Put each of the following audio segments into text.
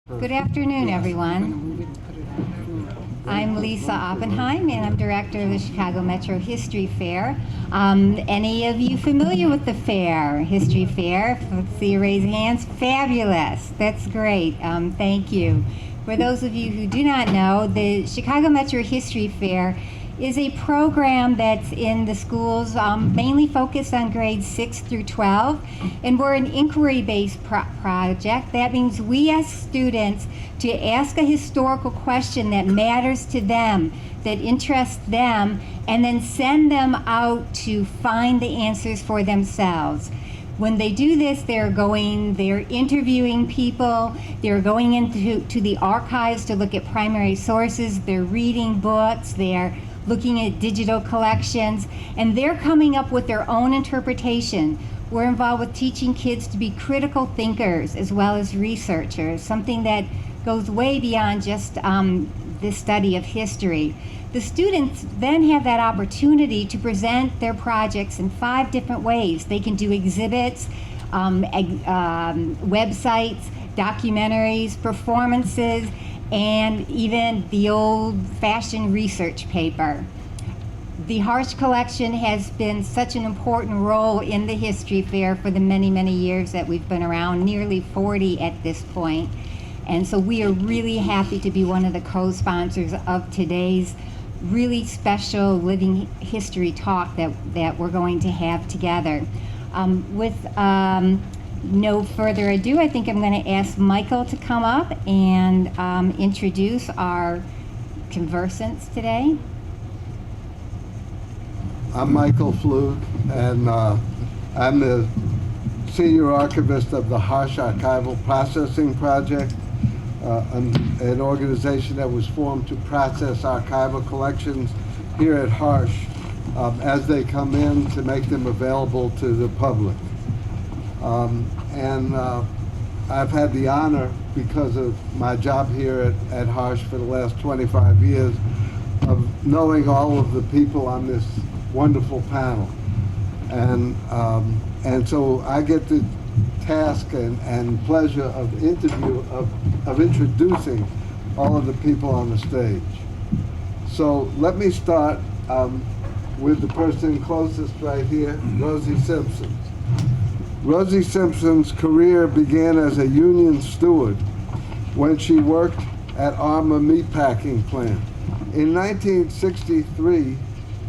Good afternoon, everyone. I'm Lisa Oppenheim, and I'm director of the Chicago Metro History Fair. Any of you familiar with the fair, History Fair? Let's see you raise hands. Fabulous. That's great. Thank you. For those of you who do not know, the Chicago Metro History Fair is a program that's in the schools, mainly focused on grades 6 through 12, and we're an inquiry-based project. That means we ask students to ask a historical question that matters to them, that interests them, and then send them out to find the answers for themselves. When they do this, they're interviewing people, they're going into the archives to look at primary sources, they're reading books, they're looking at digital collections, and they're coming up with their own interpretation. We're involved with teaching kids to be critical thinkers as well as researchers, something that goes way beyond just the study of history. The students then have that opportunity to present their projects in 5 different ways. They can do exhibits, websites, documentaries, performances, and even the old-fashioned research paper. The Harsh Collection has been such an important role in the History Fair for the many, many years that we've been around, nearly 40 at this point. And so we are really happy to be one of the co-sponsors of today's really special living history talk that we're going to have together. With no further ado, I think I'm going to ask Michael to come up and introduce our conversants today. I'm Michael Flug, and I'm the Senior Archivist of the Harsh Archival Processing Project, an organization that was formed to process archival collections here at Harsh as they come in, to make them available to the public. I've had the honor, because of my job here at Harsh for the last 25 years, of knowing all of the people on this wonderful panel. And so I get the task and pleasure of introducing all of the people on the stage. So let me start with the person closest right here, Rosie Simpson. Rosie Simpson's career began as a union steward when she worked at Armour Meatpacking Plant. In 1963,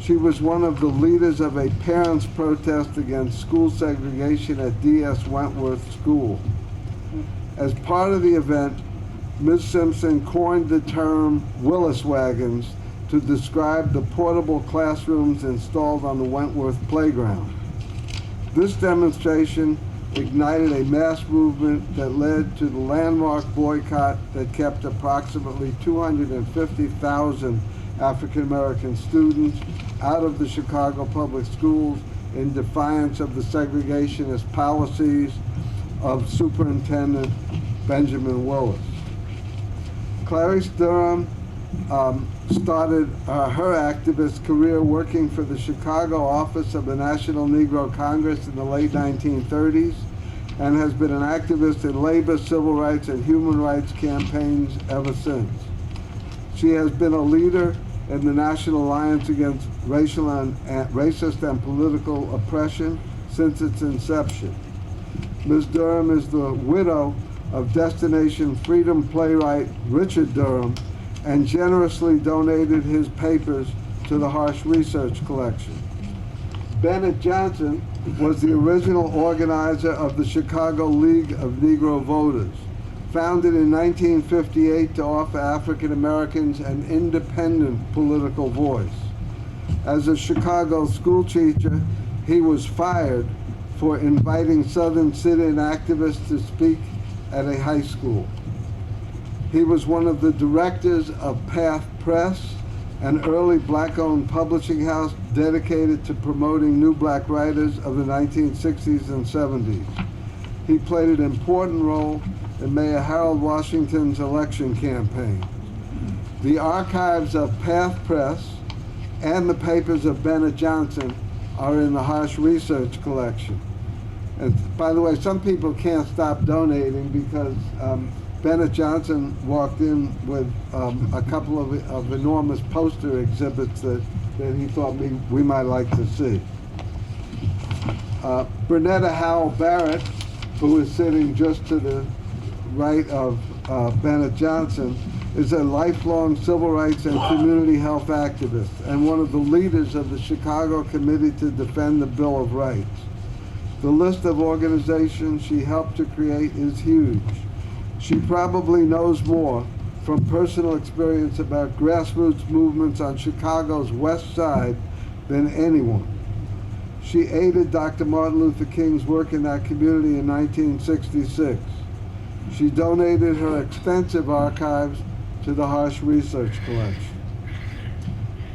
she was one of the leaders of a parents' protest against school segregation at D.S. Wentworth School. As part of the event, Ms. Simpson coined the term Willis wagons to describe the portable classrooms installed on the Wentworth playground. This demonstration ignited a mass movement that led to the landmark boycott that kept approximately 250,000 African American students out of the Chicago public schools in defiance of the segregationist policies of Superintendent Benjamin Willis. Clarice Durham started her activist career working for the Chicago office of the National Negro Congress in the late 1930s, and has been an activist in labor, civil rights, and human rights campaigns ever since. She has been a leader in the National Alliance Against Racist and Political Oppression since its inception. Ms. Durham is the widow of Destination Freedom playwright Richard Durham, and generously donated his papers to the Harsh Research Collection. Bennett Johnson was the original organizer of the Chicago League of Negro Voters, founded in 1958 to offer African Americans an independent political voice. As a Chicago school teacher, he was fired for inviting Southern sit-in activists to speak at a high school. He was one of the directors of Path Press, an early black-owned publishing house dedicated to promoting new black writers of the 1960s and 70s. He played an important role in Mayor Harold Washington's election campaign. The archives of Path Press and the papers of Bennett Johnson are in the Harsh Research Collection. And by the way, some people can't stop donating because Bennett Johnson walked in with a couple of enormous poster exhibits that he thought we might like to see. Bernetta Howell Barrett, who is sitting just to the right of Bennett Johnson, is a lifelong civil rights and community health activist and one of the leaders of the Chicago Committee to Defend the Bill of Rights. The list of organizations she helped to create is huge. She probably knows more from personal experience about grassroots movements on Chicago's West Side than anyone. She aided Dr. Martin Luther King's work in that community in 1966. She donated her extensive archives to the Harsh Research Collection.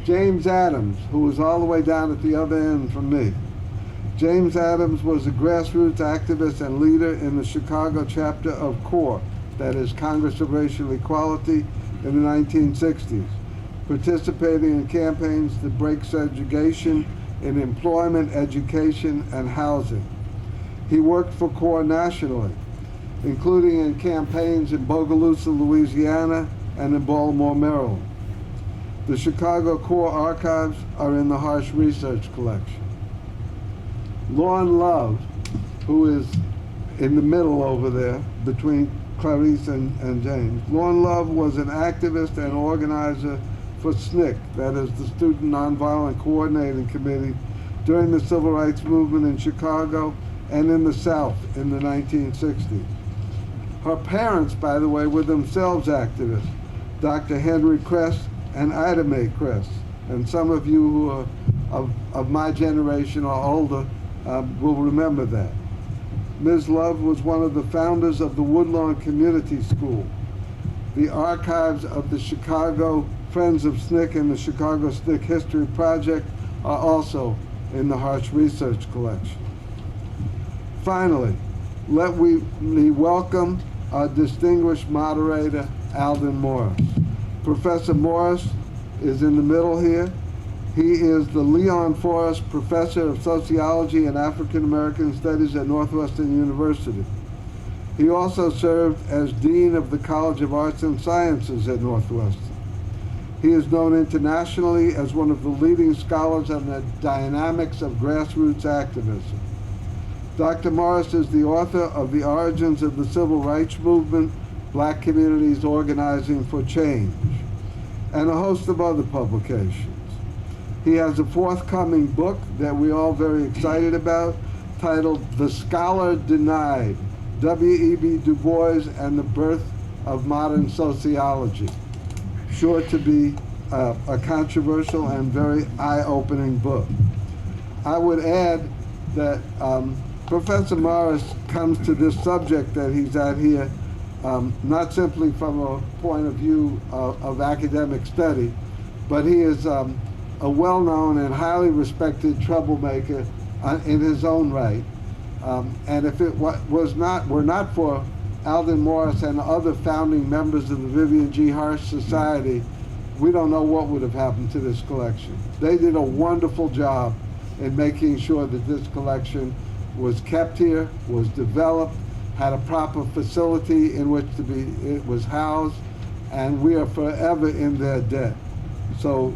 James Adams, who was all the way down at the other end from me. James Adams was a grassroots activist and leader in the Chicago chapter of CORE, that is Congress of Racial Equality, in the 1960s, participating in campaigns to break segregation in employment, education, and housing. He worked for CORE nationally, including in campaigns in Bogalusa, Louisiana, and in Baltimore, Maryland. The Chicago CORE archives are in the Harsh Research Collection. Lauren Love, who is in the middle over there between Clarice and James. Lauren Love was an activist and organizer for SNCC, that is the Student Nonviolent Coordinating Committee, during the Civil Rights Movement in Chicago and in the South in the 1960s. Her parents, by the way, were themselves activists, Dr. Henry Kress and Ida Mae Kress. And some of you who are of my generation or older will remember that. Ms. Love was one of the founders of the Woodlawn Community School. The archives of the Chicago Friends of SNCC and the Chicago SNCC History Project are also in the Harsh Research Collection. Finally, let me welcome our distinguished moderator, Alden Morris. Professor Morris is in the middle here. He is the Leon Forrest Professor of Sociology and African American Studies at Northwestern University. He also served as Dean of the College of Arts and Sciences at Northwestern. He is known internationally as one of the leading scholars on the dynamics of grassroots activism. Dr. Morris is the author of The Origins of the Civil Rights Movement, Black Communities Organizing for Change, and a host of other publications. He has a forthcoming book that we're all very excited about, titled The Scholar Denied, W.E.B. Du Bois and the Birth of Modern Sociology. Sure to be a controversial and very eye-opening book. I would add that Professor Morris comes to this subject that he's at here not simply from a point of view of academic study, but he is a well-known and highly respected troublemaker in his own right. And if it were not for Alden Morris and other founding members of the Vivian G. Harsh Society, we don't know what would have happened to this collection. They did a wonderful job in making sure that this collection was kept here, was developed, had a proper facility in which it was housed, and we are forever in their debt. So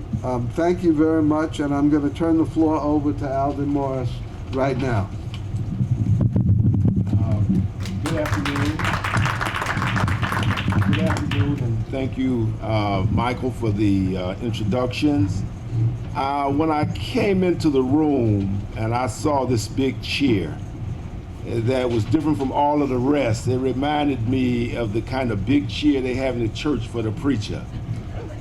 thank you very much, and I'm going to turn the floor over to Alden Morris right now. Good afternoon. Good afternoon, and thank you, Michael, for the introductions. When I came into the room and I saw this big chair that was different from all of the rest, it reminded me of the kind of big chair they have in the church for the preacher.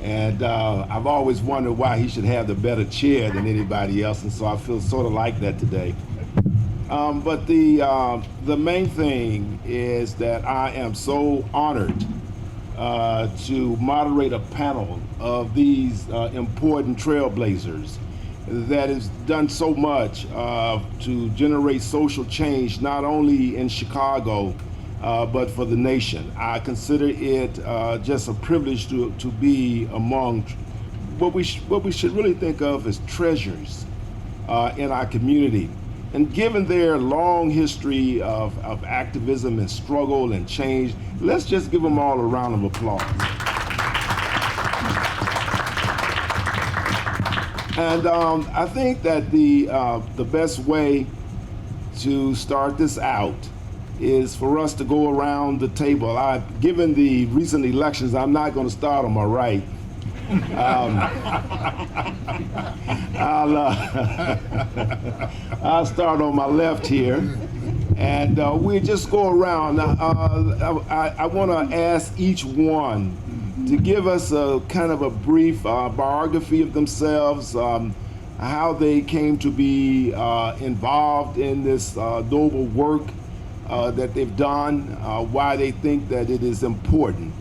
And I've always wondered why he should have the better chair than anybody else, and so I feel sort of like that today. But the main thing is that I am so honored to moderate a panel of these important trailblazers that has done so much to generate social change, not only in Chicago, but for the nation. I consider it just a privilege to be among what we should really think of as treasures in our community. And given their long history of activism and struggle and change, let's just give them all a round of applause. And I think that the best way to start this out is for us to go around the table. Given the recent elections, I'm not going to start on my right. I'll start on my left here, and we'll just go around. I want to ask each one to give us a kind of a brief biography of themselves, how they came to be involved in this noble work that they've done, why they think that it is important.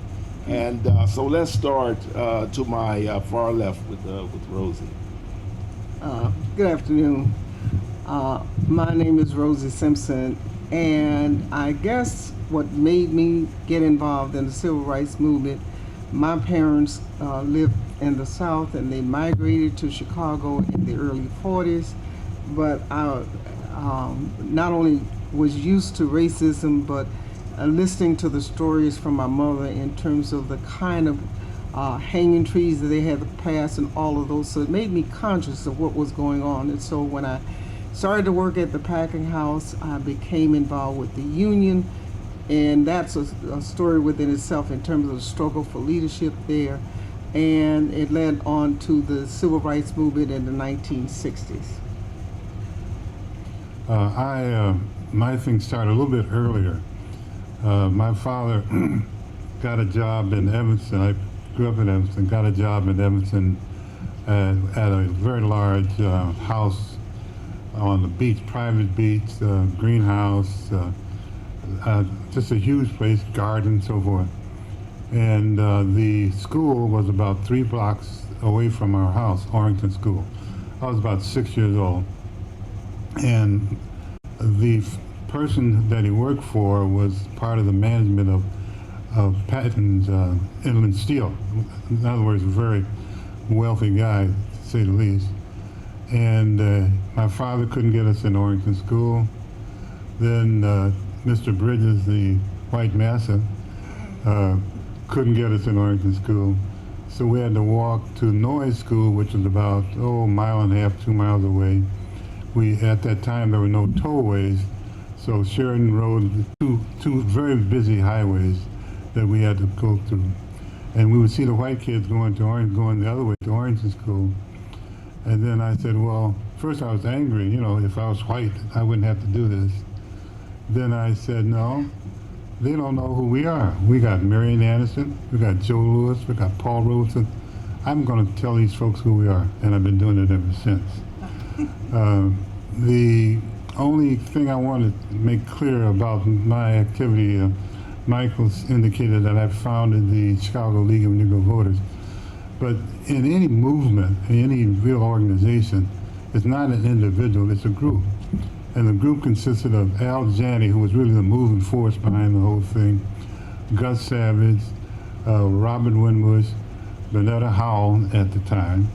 And so let's start to my far left with Rosie. Good afternoon. My name is Rosie Simpson, and I guess what made me get involved in the civil rights movement, my parents lived in the South and they migrated to Chicago in the early 40s, but I not only was used to racism, but listening to the stories from my mother in terms of the kind of hanging trees that they had to pass and all of those. So it made me conscious of what was going on. And so when I started to work at the packing house, I became involved with the union. And that's a story within itself in terms of the struggle for leadership there. And it led on to the civil rights movement in the 1960s. My thing started a little bit earlier. My father got a job in Evanston. I grew up in Evanston, got a job in Evanston at a very large house on the beach, private beach, greenhouse, just a huge place, garden, so forth. And the school was about 3 blocks away from our house, Orrington School. I was about 6 years old. And the person that he worked for was part of the management of Patton's Inland Steel. In other words, a very wealthy guy, to say the least. And my father couldn't get us in Orrington School. Then Mr. Bridges, the white master, couldn't get us in Orrington School. So we had to walk to Noyes School, which was about, a mile and a half, 2 miles away. At that time, there were no tollways. So Sheridan Road, two very busy highways that we had to go through. And we would see the white kids going the other way to Orrington School. And then I said, well, first I was angry, if I was white, I wouldn't have to do this. Then I said, no, they don't know who we are. We got Marian Anderson, we got Joe Lewis, we got Paul Robeson. I'm going to tell these folks who we are, and I've been doing it ever since. The only thing I want to make clear about my activity, Michael's indicated that I founded the Chicago League of Negro Voters. But in any movement, in any real organization, it's not an individual, it's a group. And the group consisted of Al Janney, who was really the moving force behind the whole thing, Gus Savage, Robert Winbush, Bernetta Howell at the time,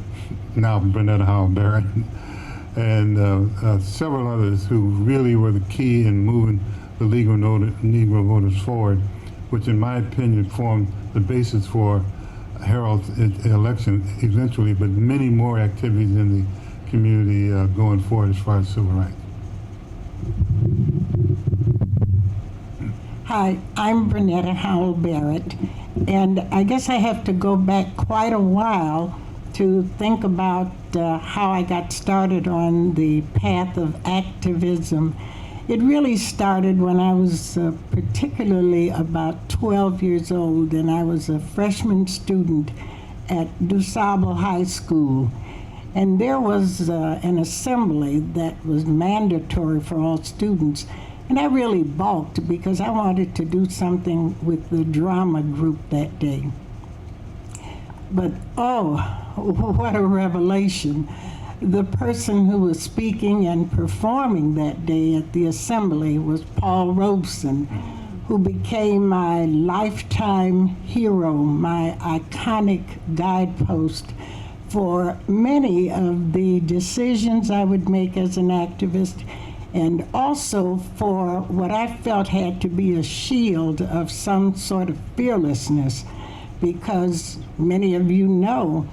now Bernetta Howell Barrett, and several others who really were the key in moving the League of Negro Voters forward, which in my opinion formed the basis for Harold's election eventually, but many more activities in the community going forward as far as civil rights. Hi, I'm Bernetta Howell Barrett, and I guess I have to go back quite a while to think about how I got started on the path of activism. It really started when I was particularly about 12 years old, and I was a freshman student at DuSable High School. And there was an assembly that was mandatory for all students. And I really balked because I wanted to do something with the drama group that day. But what a revelation. The person who was speaking and performing that day at the assembly was Paul Robeson, who became my lifetime hero, my iconic guidepost for many of the decisions I would make as an activist and also for what I felt had to be a shield of some sort of fearlessness, because many of you know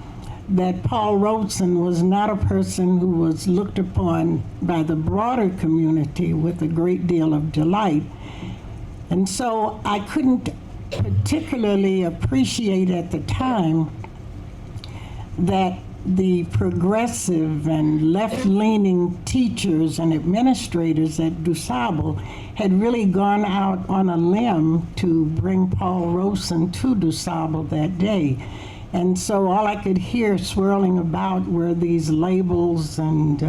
that Paul Robeson was not a person who was looked upon by the broader community with a great deal of delight. And so I couldn't particularly appreciate at the time that the progressive and left-leaning teachers and administrators at DuSable had really gone out on a limb to bring Paul Robeson to DuSable that day. And so all I could hear swirling about were these labels and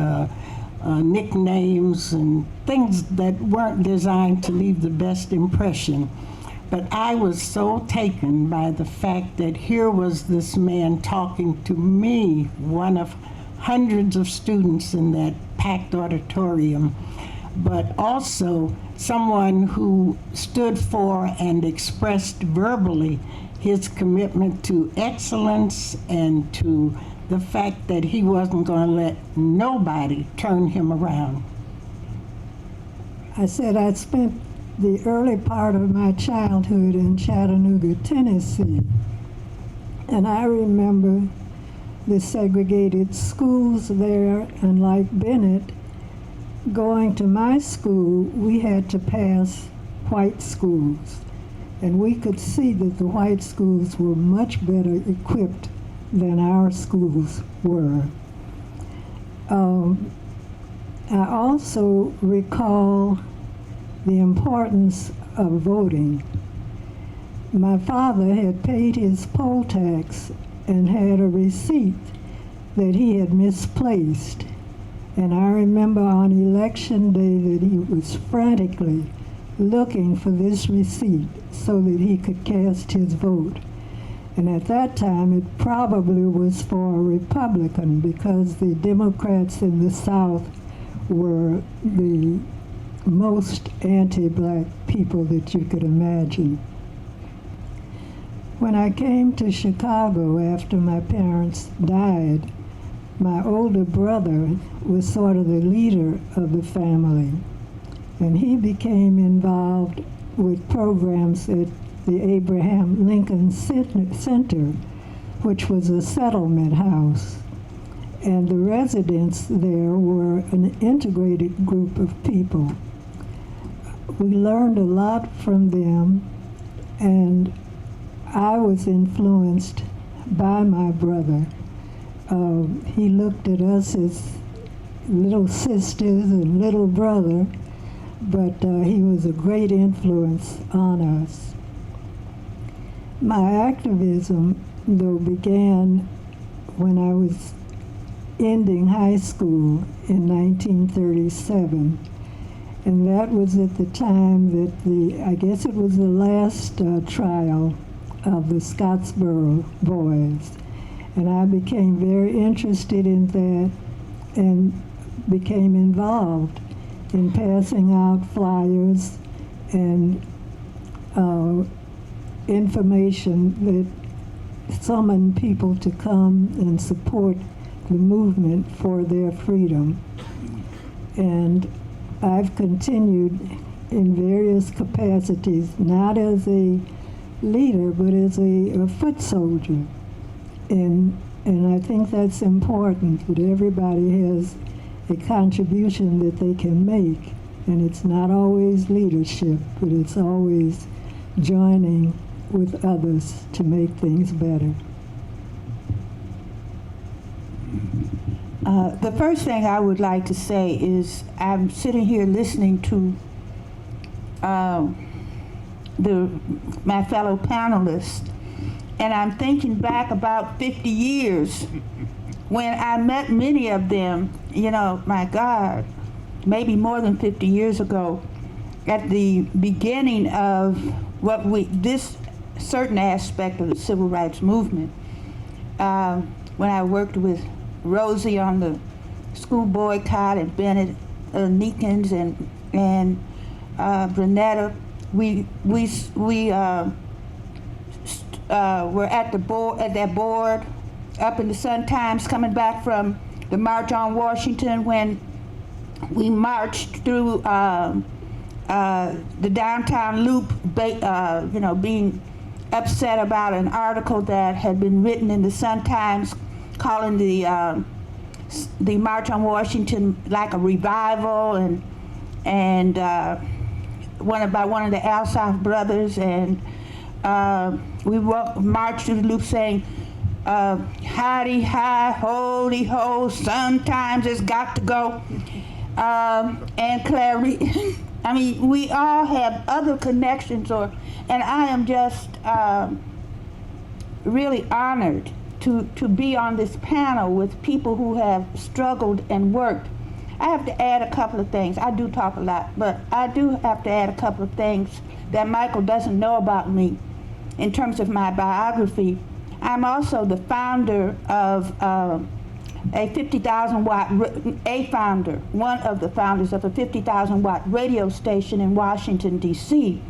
nicknames and things that weren't designed to leave the best impression. But I was so taken by the fact that here was this man talking to me, one of hundreds of students in that packed auditorium, but also someone who stood for and expressed verbally his commitment to excellence and to the fact that he wasn't going to let nobody turn him around. I said I'd spent the early part of my childhood in Chattanooga, Tennessee. And I remember the segregated schools there, and like Bennett, going to my school, we had to pass white schools. And we could see that the white schools were much better equipped than our schools were. I also recall the importance of voting. My father had paid his poll tax and had a receipt that he had misplaced. And I remember on election day that he was frantically looking for this receipt so that he could cast his vote. And at that time, it probably was for a Republican, because the Democrats in the South were the most anti-black people that you could imagine. When I came to Chicago after my parents died, my older brother was sort of the leader of the family, and he became involved with programs at the Abraham Lincoln Center, which was a settlement house. And the residents there were an integrated group of people. We learned a lot from them, and I was influenced by my brother. He looked at us as little sisters and little brother, but he was a great influence on us. My activism, though, began when I was ending high school in 1937. And that was at the time that I guess it was the last trial of the Scottsboro boys. And I became very interested in that and became involved in passing out flyers and information that summoned people to come and support the movement for their freedom. And I've continued in various capacities, not as a leader, but as a foot soldier. And I think that's important, that everybody has a contribution that they can make. And it's not always leadership, but it's always joining with others to make things better. The first thing I would like to say is I'm sitting here listening to my fellow panelists, and I'm thinking back about 50 years when I met many of them, you know, my God, maybe more than 50 years ago, at the beginning of this certain aspect of the civil rights movement. When I worked with Rosie on the school boycott, and Bennett Neekins and Brunetta, we were at that board up in the Sun Times, coming back from the March on Washington when we marched through the downtown loop, being upset about an article that had been written in the Sun-Times calling the March on Washington like a revival, and by one of the Alsop brothers, and we marched through the loop saying, howdy, hi, holy ho, sometimes it's got to go. And Clary, I mean, we all have other connections, and I am just really honored to be on this panel with people who have struggled and worked. I have to add a couple of things. I do talk a lot, but I do have to add a couple of things that Michael doesn't know about me in terms of my biography. I'm also the founder of a 50,000 watt, one of the founders of a 50,000 watt radio station in Washington, D.C.,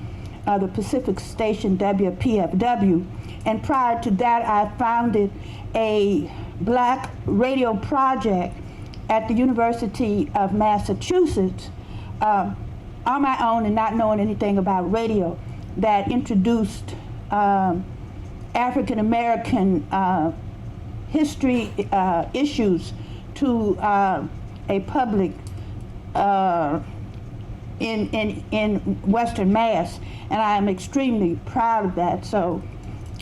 the Pacific station WPFW. And prior to that, I founded a black radio project at the University of Massachusetts on my own and not knowing anything about radio, that introduced African American history issues to a public in Western Mass, and I am extremely proud of that. So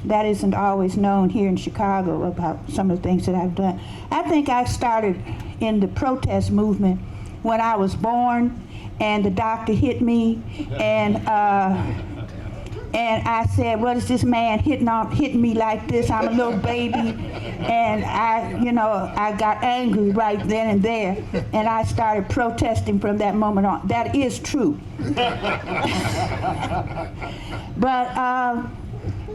that isn't always known here in Chicago about some of the things that I've done. I think I started in the protest movement when I was born, and the doctor hit me, and I said, what is this man hitting me like this? I'm a little baby. And I got angry right then and there, and I started protesting from that moment on. That is true. But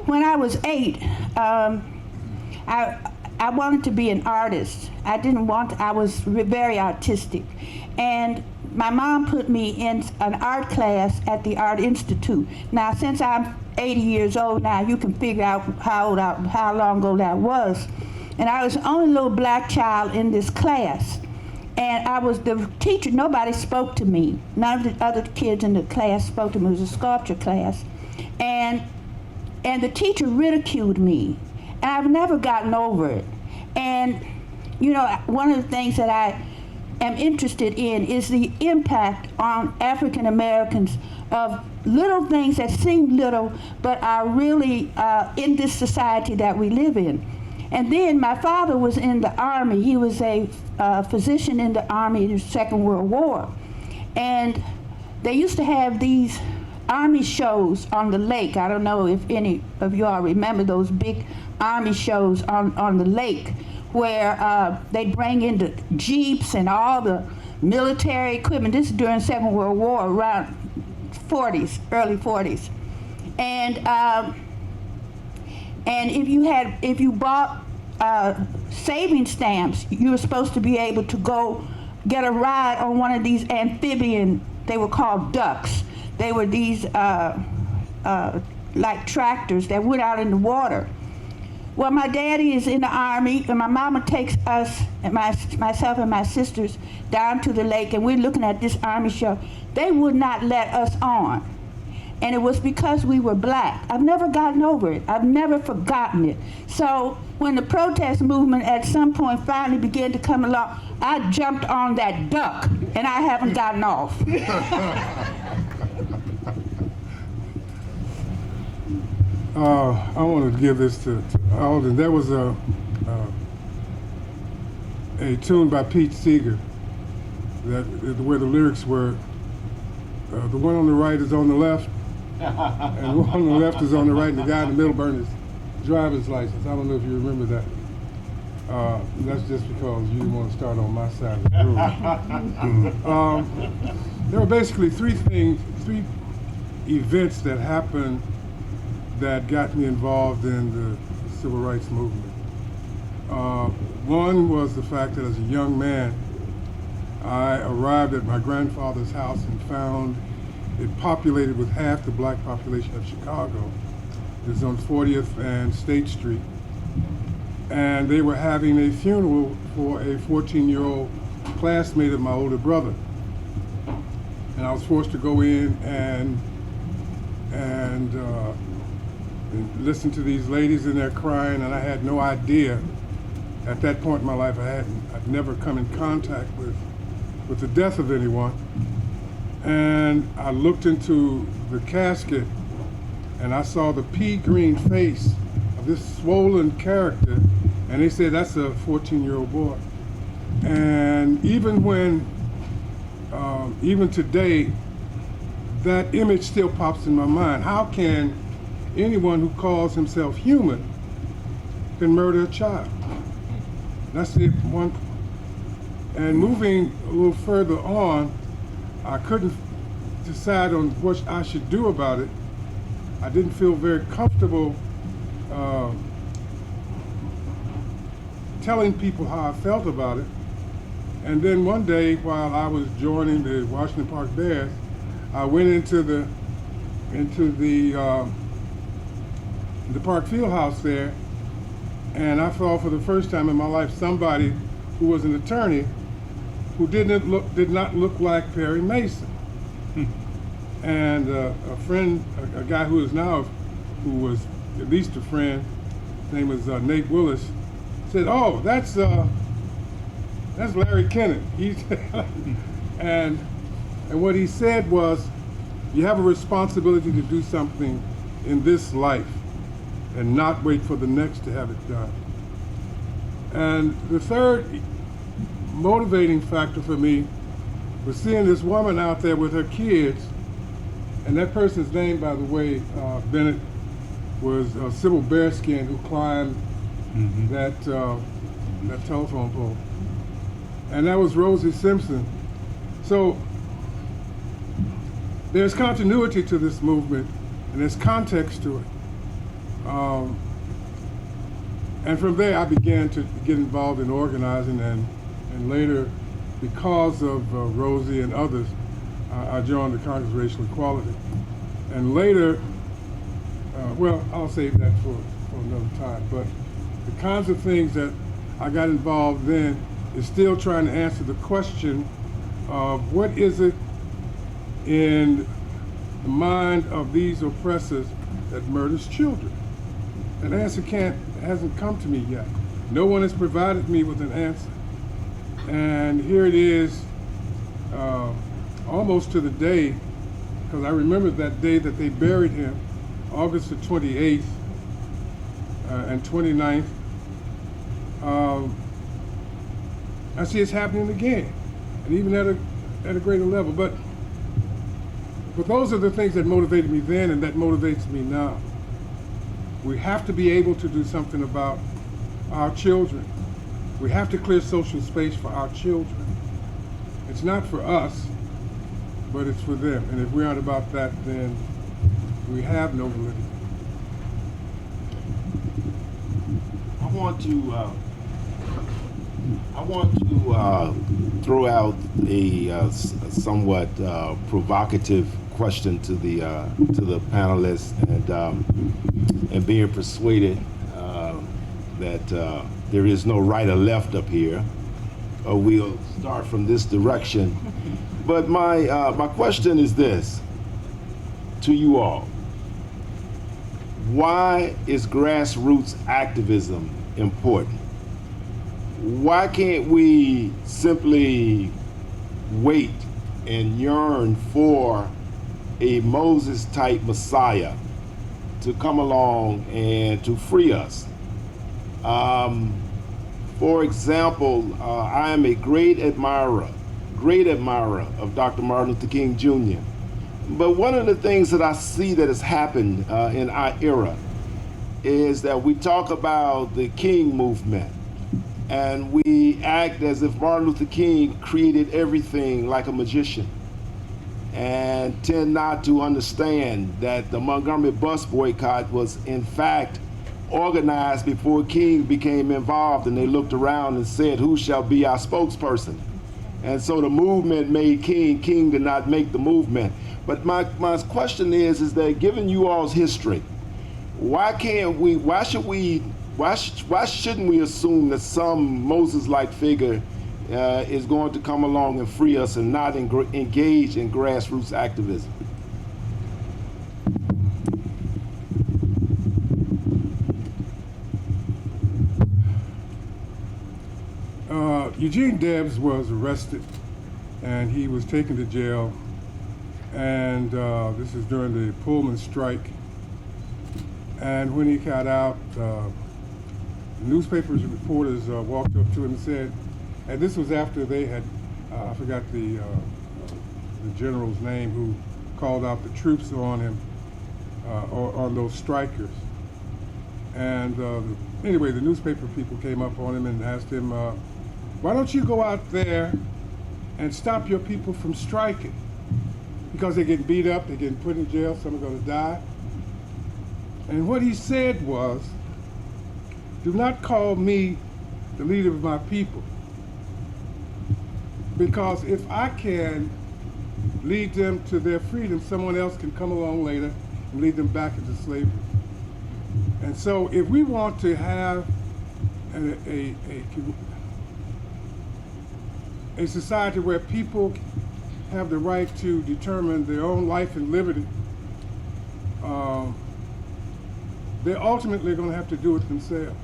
when I was 8, I wanted to be an artist. I was very artistic. And my mom put me in an art class at the Art Institute. Now, since I'm 80 years old now, you can figure out how long ago that was. And I was the only little black child in this class. And I was the teacher. Nobody spoke to me. None of the other kids in the class spoke to me. It was a sculpture class. And the teacher ridiculed me. And I've never gotten over it. And, one of the things that I am interested in is the impact on African Americans of little things that seem little but are really in this society that we live in. And then my father was in the Army. He was a physician in the Army in the Second World War. And they used to have these Army shows on the lake. I don't know if any of you all remember those big Army shows on the lake, where they'd bring in the Jeeps and all the military equipment. This is during Second World War, around 40s, early 40s. And if you bought saving stamps, you were supposed to be able to go get a ride on one of these amphibian, they were called ducks. They were these like tractors that went out in the water. Well, my daddy is in the Army, and my mama takes us, and myself and my sisters, down to the lake, and we're looking at this Army show. They would not let us on. And it was because we were black. I've never gotten over it. I've never forgotten it. So when the protest movement at some point finally began to come along, I jumped on that duck, and I haven't gotten off. I want to give this to Alden. There was a tune by Pete Seeger where the lyrics were, the one on the right is on the left, and the one on the left is on the right, and the guy in the middle burned his driver's license. I don't know if you remember that. That's just because you didn't want to start on my side of the room. There were basically three events that happened that got me involved in the civil rights movement. One was the fact that as a young man, I arrived at my grandfather's house and found it populated with half the black population of Chicago. It was on 40th and State Street. And they were having a funeral for a 14-year-old classmate of my older brother. and I was forced to go in and listen to these ladies in there crying, and I had no idea at that point in my life I'd never come in contact with the death of anyone. And I looked into the casket and I saw the pea green face of this swollen character, and they said that's a 14-year-old boy. And even today, that image still pops in my mind. How can anyone who calls himself human can murder a child? That's the one. And moving a little further on, I couldn't decide on what I should do about it. I didn't feel very comfortable telling people how I felt about it. And then one day, while I was joining the Washington Park Bears, I went into the Park Field House there, and I saw for the first time in my life somebody who was an attorney who did not look like Perry Mason. And a friend, a guy who was at least a friend, his name was Nate Willis, said, "Oh, that's Larry Kennett." And what he said was, you have a responsibility to do something in this life and not wait for the next to have it done. And the third motivating factor for me was seeing this woman out there with her kids, and that person's name, by the way, Bennett, was Sybil Bearskin, who climbed that telephone pole. And that was Rosie Simpson. So there's continuity to this movement, and there's context to it. And from there, I began to get involved in organizing, and later, because of Rosie and others, I joined the Congress of Racial Equality. And later, well, I'll save that for another time, but the kinds of things that I got involved in is still trying to answer the question of what is it in the mind of these oppressors that murders children? An answer hasn't come to me yet. No one has provided me with an answer. And here it is, almost to the day, because I remember that day that they buried him, August the 28th and 29th. I see it's happening again, and even at a greater level. But those are the things that motivated me then, and that motivates me now. We have to be able to do something about our children. We have to clear social space for our children. It's not for us, but it's for them. And if we aren't about that, then we have no validity. I want to throw out a somewhat provocative question to the panelists, and being persuaded that there is no right or left up here. We'll start from this direction. But my question is this to you all: why is grassroots activism important? Why can't we simply wait and yearn for a Moses-type Messiah to come along and to free us? For example, I am a great admirer of Dr. Martin Luther King Jr. But one of the things that I see that has happened in our era is that we talk about the King movement, and we act as if Martin Luther King created everything like a magician, and tend not to understand that the Montgomery bus boycott was in fact organized before King became involved, and they looked around and said, who shall be our spokesperson? And so the movement made King. King did not make the movement. But my question is that given you all's history, why shouldn't we assume that some Moses-like figure is going to come along and free us and not engage in grassroots activism? Eugene Debs was arrested and he was taken to jail, and this is during the Pullman strike. And when he got out, newspapers and reporters walked up to him and said, and this was after they had, I forgot the general's name who called out the troops on him, on those strikers. And anyway, the newspaper people came up on him and asked him, why don't you go out there and stop your people from striking? Because they're getting beat up, they're getting put in jail, some are going to die. And what he said was, do not call me the leader of my people. Because if I can lead them to their freedom, someone else can come along later and lead them back into slavery. And so if we want to have a society where people have the right to determine their own life and liberty, they're ultimately going to have to do it themselves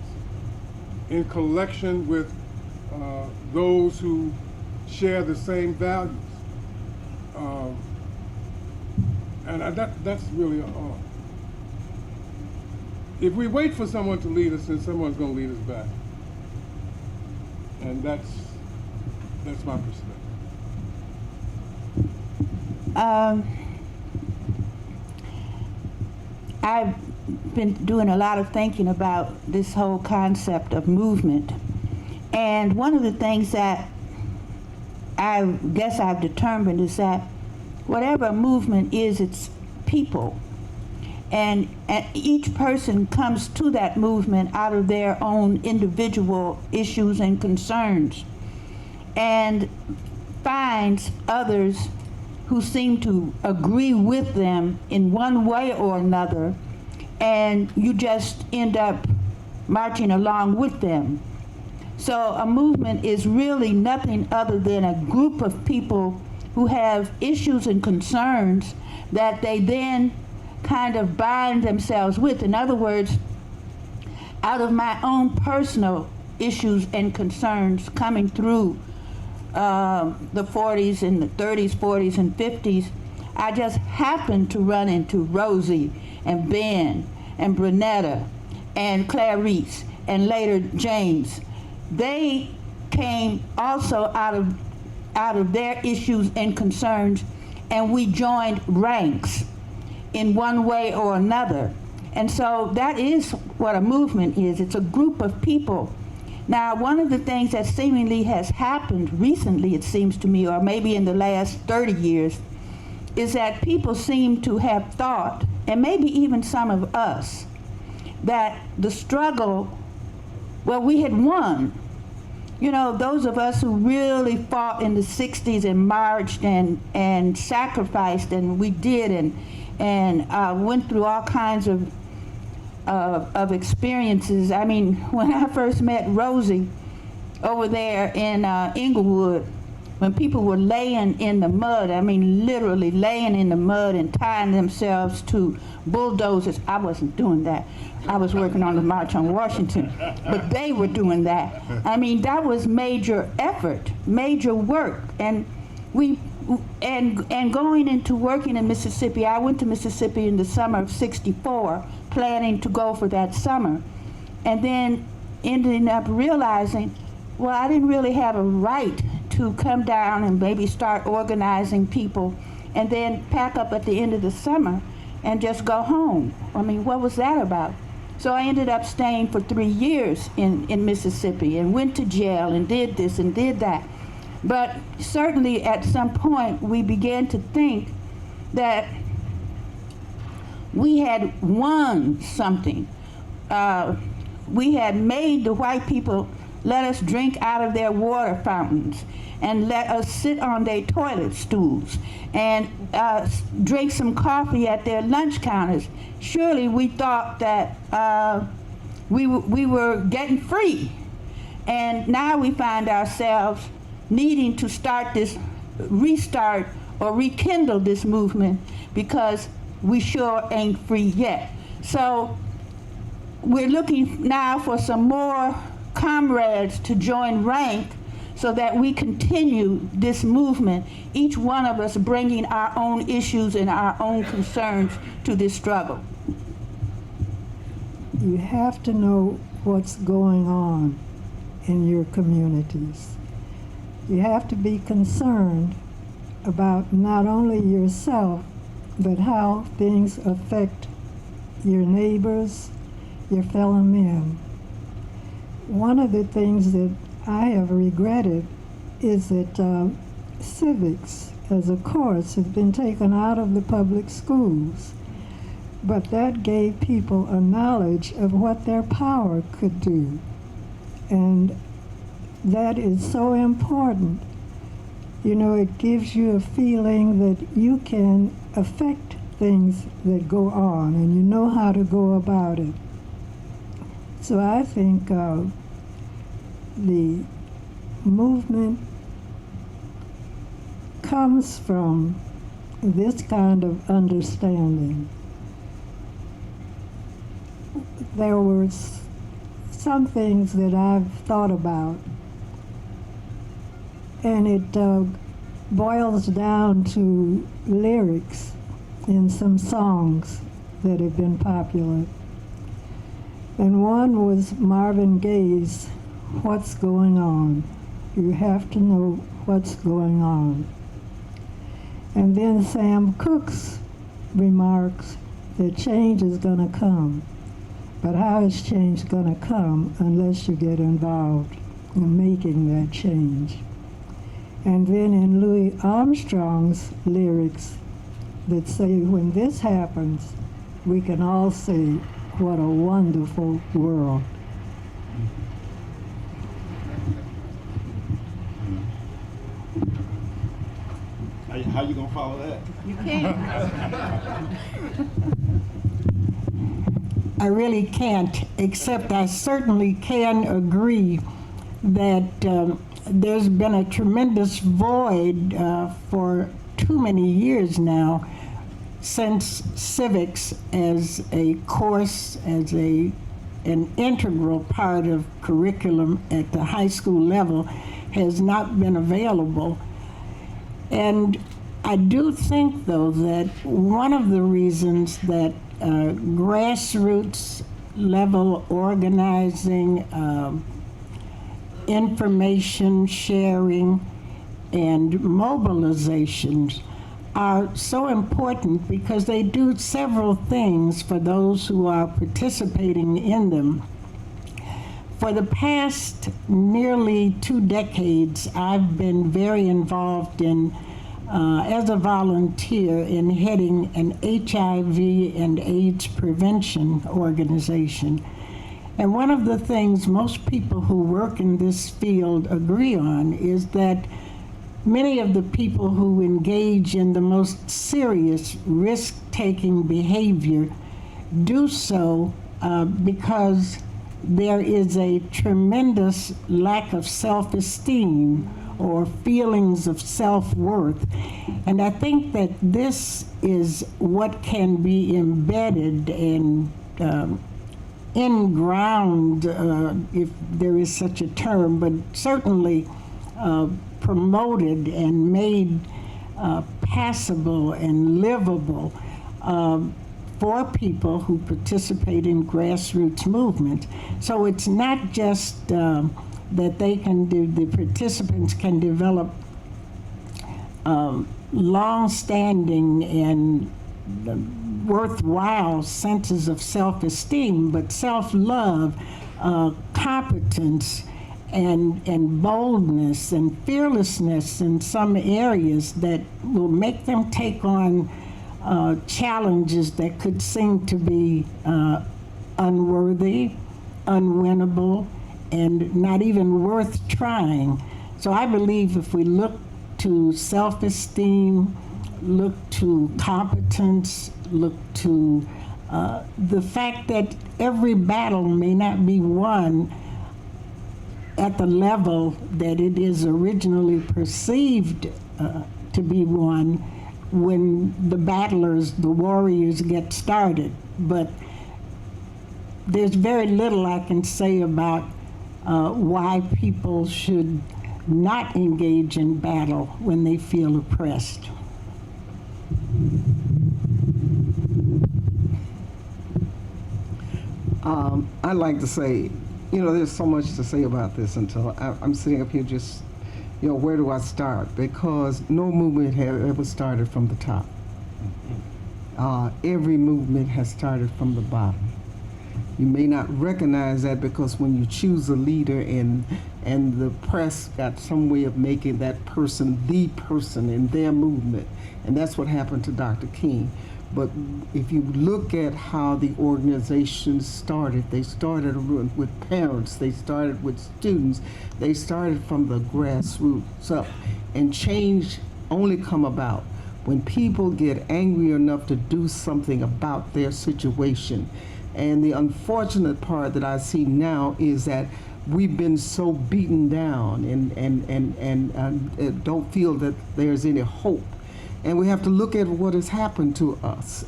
in collection with those who share the same values. And that's really all. If we wait for someone to lead us, then someone's going to lead us back. And that's my perspective. I've been doing a lot of thinking about this whole concept of movement. And one of the things that I guess I've determined is that whatever a movement is, it's people. And each person comes to that movement out of their own individual issues and concerns, and finds others who seem to agree with them in one way or another, and you just end up marching along with them. So a movement is really nothing other than a group of people who have issues and concerns that they then kind of bind themselves with. In other words, out of my own personal issues and concerns coming through the 40s and the 30s, 40s, and 50s, I just happened to run into Rosie and Ben and Brunetta and Clarice and later James. They came also out of their issues and concerns, and we joined ranks in one way or another. And so that is what a movement is. It's a group of people. Now, one of the things that seemingly has happened recently, it seems to me, or maybe in the last 30 years, is that people seem to have thought, and maybe even some of us, that the struggle, well, we had won. You know, those of us who really fought in the 60s and marched and sacrificed, and we did, and went through all kinds of experiences. I mean, when I first met Rosie over there in Inglewood, when people were laying in the mud, I mean literally laying in the mud and tying themselves to bulldozers. I wasn't doing that. I was working on the March on Washington, but they were doing that. I mean, that was major effort, major work. And going into working in Mississippi, I went to Mississippi in the summer of '64, planning to go for that summer, and then ended up realizing, well, I didn't really have a right to come down and maybe start organizing people and then pack up at the end of the summer and just go home. I mean, what was that about? So I ended up staying for 3 years in Mississippi and went to jail and did this and did that. But certainly at some point we began to think that we had won something. We had made the white people let us drink out of their water fountains and let us sit on their toilet stools and drink some coffee at their lunch counters. Surely we thought that we were getting free. And now we find ourselves needing to restart or rekindle this movement, because we sure ain't free yet. So we're looking now for some more comrades to join rank so that we continue this movement, each one of us bringing our own issues and our own concerns to this struggle. You have to know what's going on in your communities. You have to be concerned about not only yourself, but how things affect your neighbors, your fellow men. One of the things that I have regretted is that civics as a course has been taken out of the public schools. But that gave people a knowledge of what their power could do. And that is so important. You know, it gives you a feeling that you can affect things that go on and you know how to go about it. So I think the movement comes from this kind of understanding. There were some things that I've thought about, and it boils down to lyrics in some songs that have been popular. And one was Marvin Gaye's "What's Going On?" You have to know what's going on. And then Sam Cooke's remarks that change is going to come. But how is change going to come unless you get involved in making that change? And then in Louis Armstrong's lyrics that say, when this happens, we can all say, what a wonderful world. How you gonna follow that? You can't. I really can't, except I certainly can agree that there's been a tremendous void for too many years now since civics as a course, as an integral part of curriculum at the high school level has not been available. And I do think, though, that one of the reasons that grassroots level organizing, information sharing, and mobilizations are so important because they do several things for those who are participating in them. For the past nearly 2 decades, I've been very involved in, as a volunteer, in heading an HIV and AIDS prevention organization. And one of the things most people who work in this field agree on is that many of the people who engage in the most serious risk-taking behavior do so because there is a tremendous lack of self-esteem or feelings of self-worth. And I think that this is what can be embedded and in-ground, if there is such a term, but certainly promoted and made passable and livable for people who participate in grassroots movement. So it's not just that they can do, the participants can develop long-standing and worthwhile senses of self-esteem, but self-love, competence, and boldness and fearlessness in some areas that will make them take on challenges that could seem to be unworthy, unwinnable, and not even worth trying. So I believe if we look to self-esteem, look to competence, look to the fact that every battle may not be won at the level that it is originally perceived to be won when the battlers, the warriors get started. But there's very little I can say about why people should not engage in battle when they feel oppressed. I'd like to say, there's so much to say about this until I'm sitting up here just, where do I start? Because no movement has ever started from the top. Every movement has started from the bottom. You may not recognize that because when you choose a leader and the press got some way of making that person the person in their movement, and that's what happened to Dr. King. But if you look at how the organizations started, they started with parents, they started with students, they started from the grassroots up. And change only come about when people get angry enough to do something about their situation. And the unfortunate part that I see now is that we've been so beaten down and don't feel that there's any hope. And we have to look at what has happened to us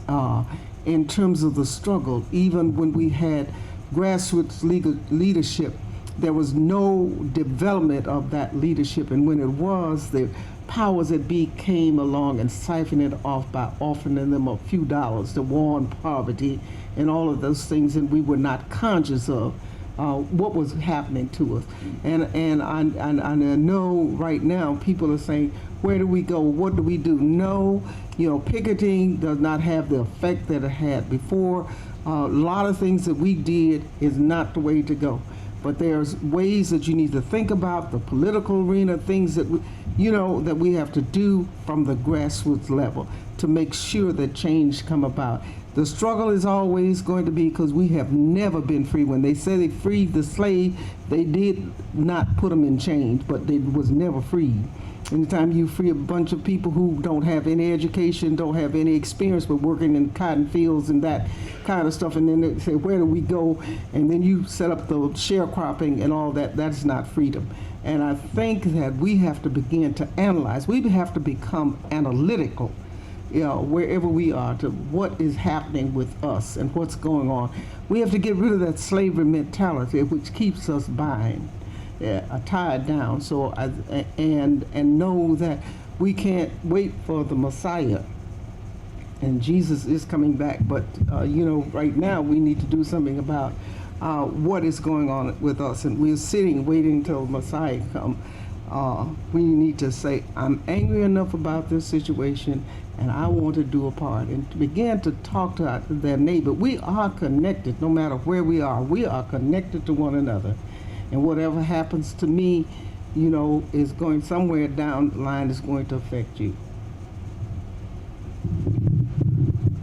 in terms of the struggle. Even when we had grassroots leadership, there was no development of that leadership. And when it was, the powers that be came along and siphoned it off by offering them a few dollars, the war on poverty, and all of those things, and we were not conscious of what was happening to us. And I know right now people are saying, where do we go? What do we do? No, picketing does not have the effect that it had before. A lot of things that we did is not the way to go. But there's ways that you need to think about, the political arena, things that that we have to do from the grassroots level to make sure that change come about. The struggle is always going to be, because we have never been free. When they say they freed the slave, they did not put them in chains, but they was never freed. Anytime you free a bunch of people who don't have any education, don't have any experience but working in cotton fields and that kind of stuff, and then they say, where do we go? And then you set up the sharecropping and all that, that's not freedom. And I think that we have to begin to analyze. We have to become analytical, wherever we are, to what is happening with us and what's going on. We have to get rid of that slavery mentality which keeps us bind. Tied down, and know that we can't wait for the Messiah, and Jesus is coming back. But right now we need to do something about what is going on with us, and we're sitting waiting till Messiah come. We need to say, I'm angry enough about this situation, and I want to do a part, and to begin to talk to their neighbor. We are connected, no matter where we are. We are connected to one another. And whatever happens to me, is going somewhere down the line is going to affect you.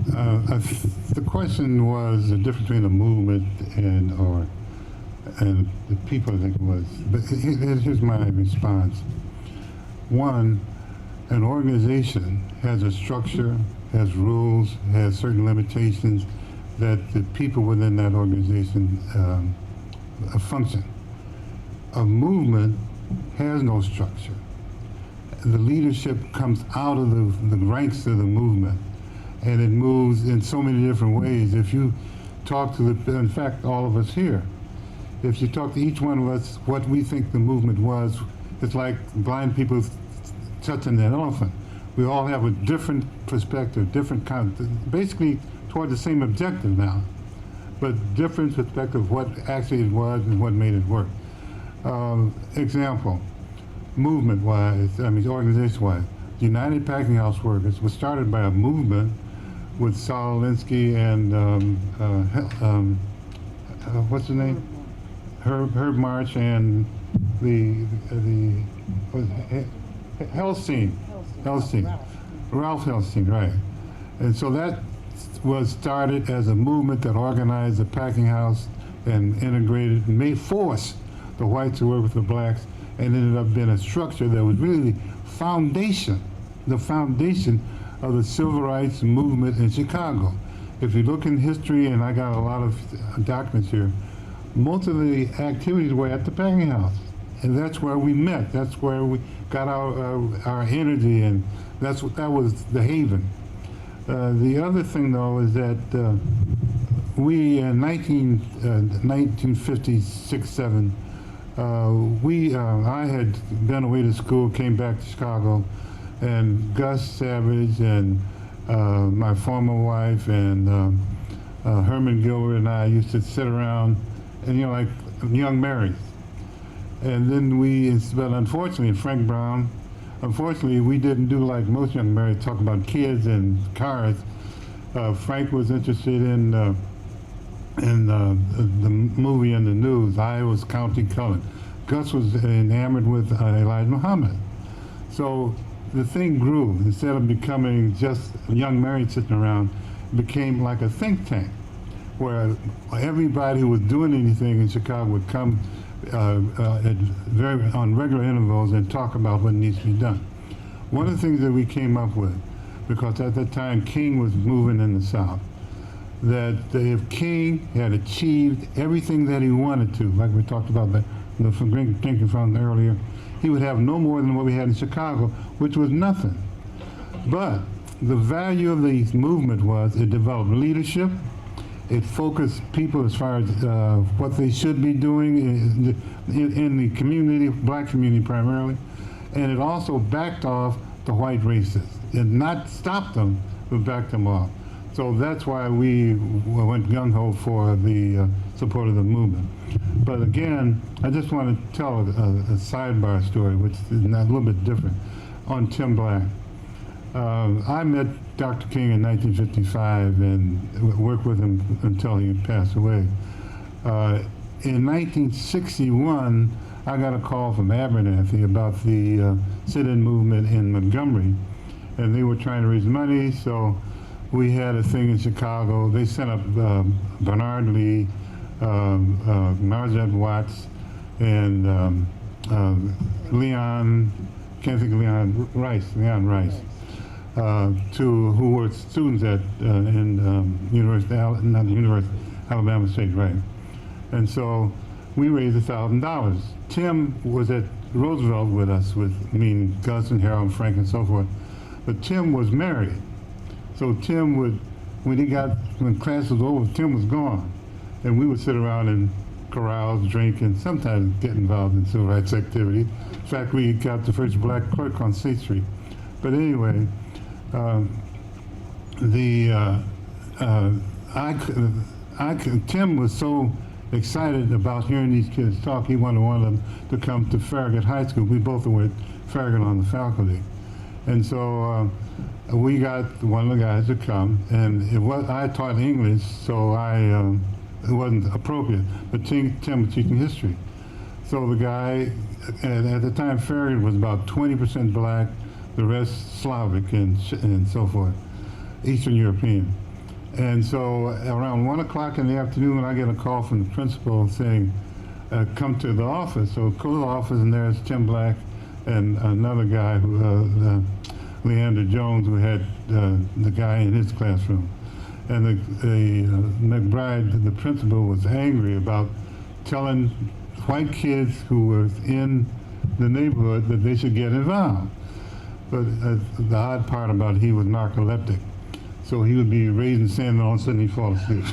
The question was the difference between a movement and the people, I think it was. But here's my response. One, an organization has a structure, has rules, has certain limitations that the people within that organization function. A movement has no structure. The leadership comes out of the ranks of the movement, and it moves in so many different ways. If you talk to in fact, all of us here, if you talk to each one of us what we think the movement was, it's like blind people touching an elephant. We all have a different perspective, different basically toward the same objective now, but different perspective of what actually it was and what made it work. Example, movement-wise, organization-wise, the United Packing House Workers was started by a movement with Saul Alinsky and what's the name? Herb March and the Ralph Hellstein, right? And so that was started as a movement that organized the packing house and integrated and made force the whites to work with the blacks, and ended up being a structure that was really the foundation of the civil rights movement in Chicago. If you look in history, and I got a lot of documents here, most of the activities were at the packing house. and that's where we met. That's where we got our energy, and that was the haven. The other thing, though, is that we in 1956-7, I had been away to school, came back to Chicago, and Gus Savage and my former wife and Herman Gilbert and I used to sit around and, like young marrieds. And then but unfortunately, Frank Brown, unfortunately, we didn't do like most young marrieds, talk about kids and cars. Frank was interested in the movie and the news. I was counting color. Gus was enamored with Elijah Muhammad. So the thing grew. Instead of becoming just young married sitting around, it became like a think tank where everybody who was doing anything in Chicago would come on regular intervals and talk about what needs to be done. One of the things that we came up with, because at that time King was moving in the South, that if King had achieved everything that he wanted to, like we talked about the drinking fountain earlier, he would have no more than what we had in Chicago, which was nothing. But the value of the movement was it developed leadership, it focused people as far as what they should be doing in the community, black community primarily, and it also backed off the white racists. It not stopped them, but backed them off. So that's why we went gung-ho for the support of the movement. But again, I just want to tell a sidebar story, which is a little bit different, on Tim Black. I met Dr. King in 1955 and worked with him until he passed away. In 1961, I got a call from Abernathy about the sit-in movement in Montgomery, and they were trying to raise money, so we had a thing in Chicago. They sent up Bernard Lee, Margaret Watts, and Leon Rice, who were students at Alabama State, right? And so we raised $1,000. Tim was at Roosevelt with us, Gus and Harold and Frank and so forth. But Tim was married. So Tim would, when class was over, Tim was gone. And we would sit around and carouse, drink, and sometimes get involved in civil rights activity. In fact, we got the first black clerk on State Street. But anyway, Tim was so excited about hearing these kids talk, he wanted one of them to come to Farragut High School. We both were at Farragut on the faculty. And so we got one of the guys to come, and I taught English, so it wasn't appropriate, but Tim was teaching history. So the guy, at the time Farragut was about 20% black, the rest Slavic and so forth, Eastern European. And so around 1 o'clock in the afternoon, I get a call from the principal saying, come to the office. So go to the office, and there's Tim Black and another guy, Leander Jones, who had the guy in his classroom. And McBride, the principal, was angry about telling white kids who were in the neighborhood that they should get involved. But the odd part about it, he was narcoleptic. So he would be raising sand, and all of a sudden he'd fall asleep.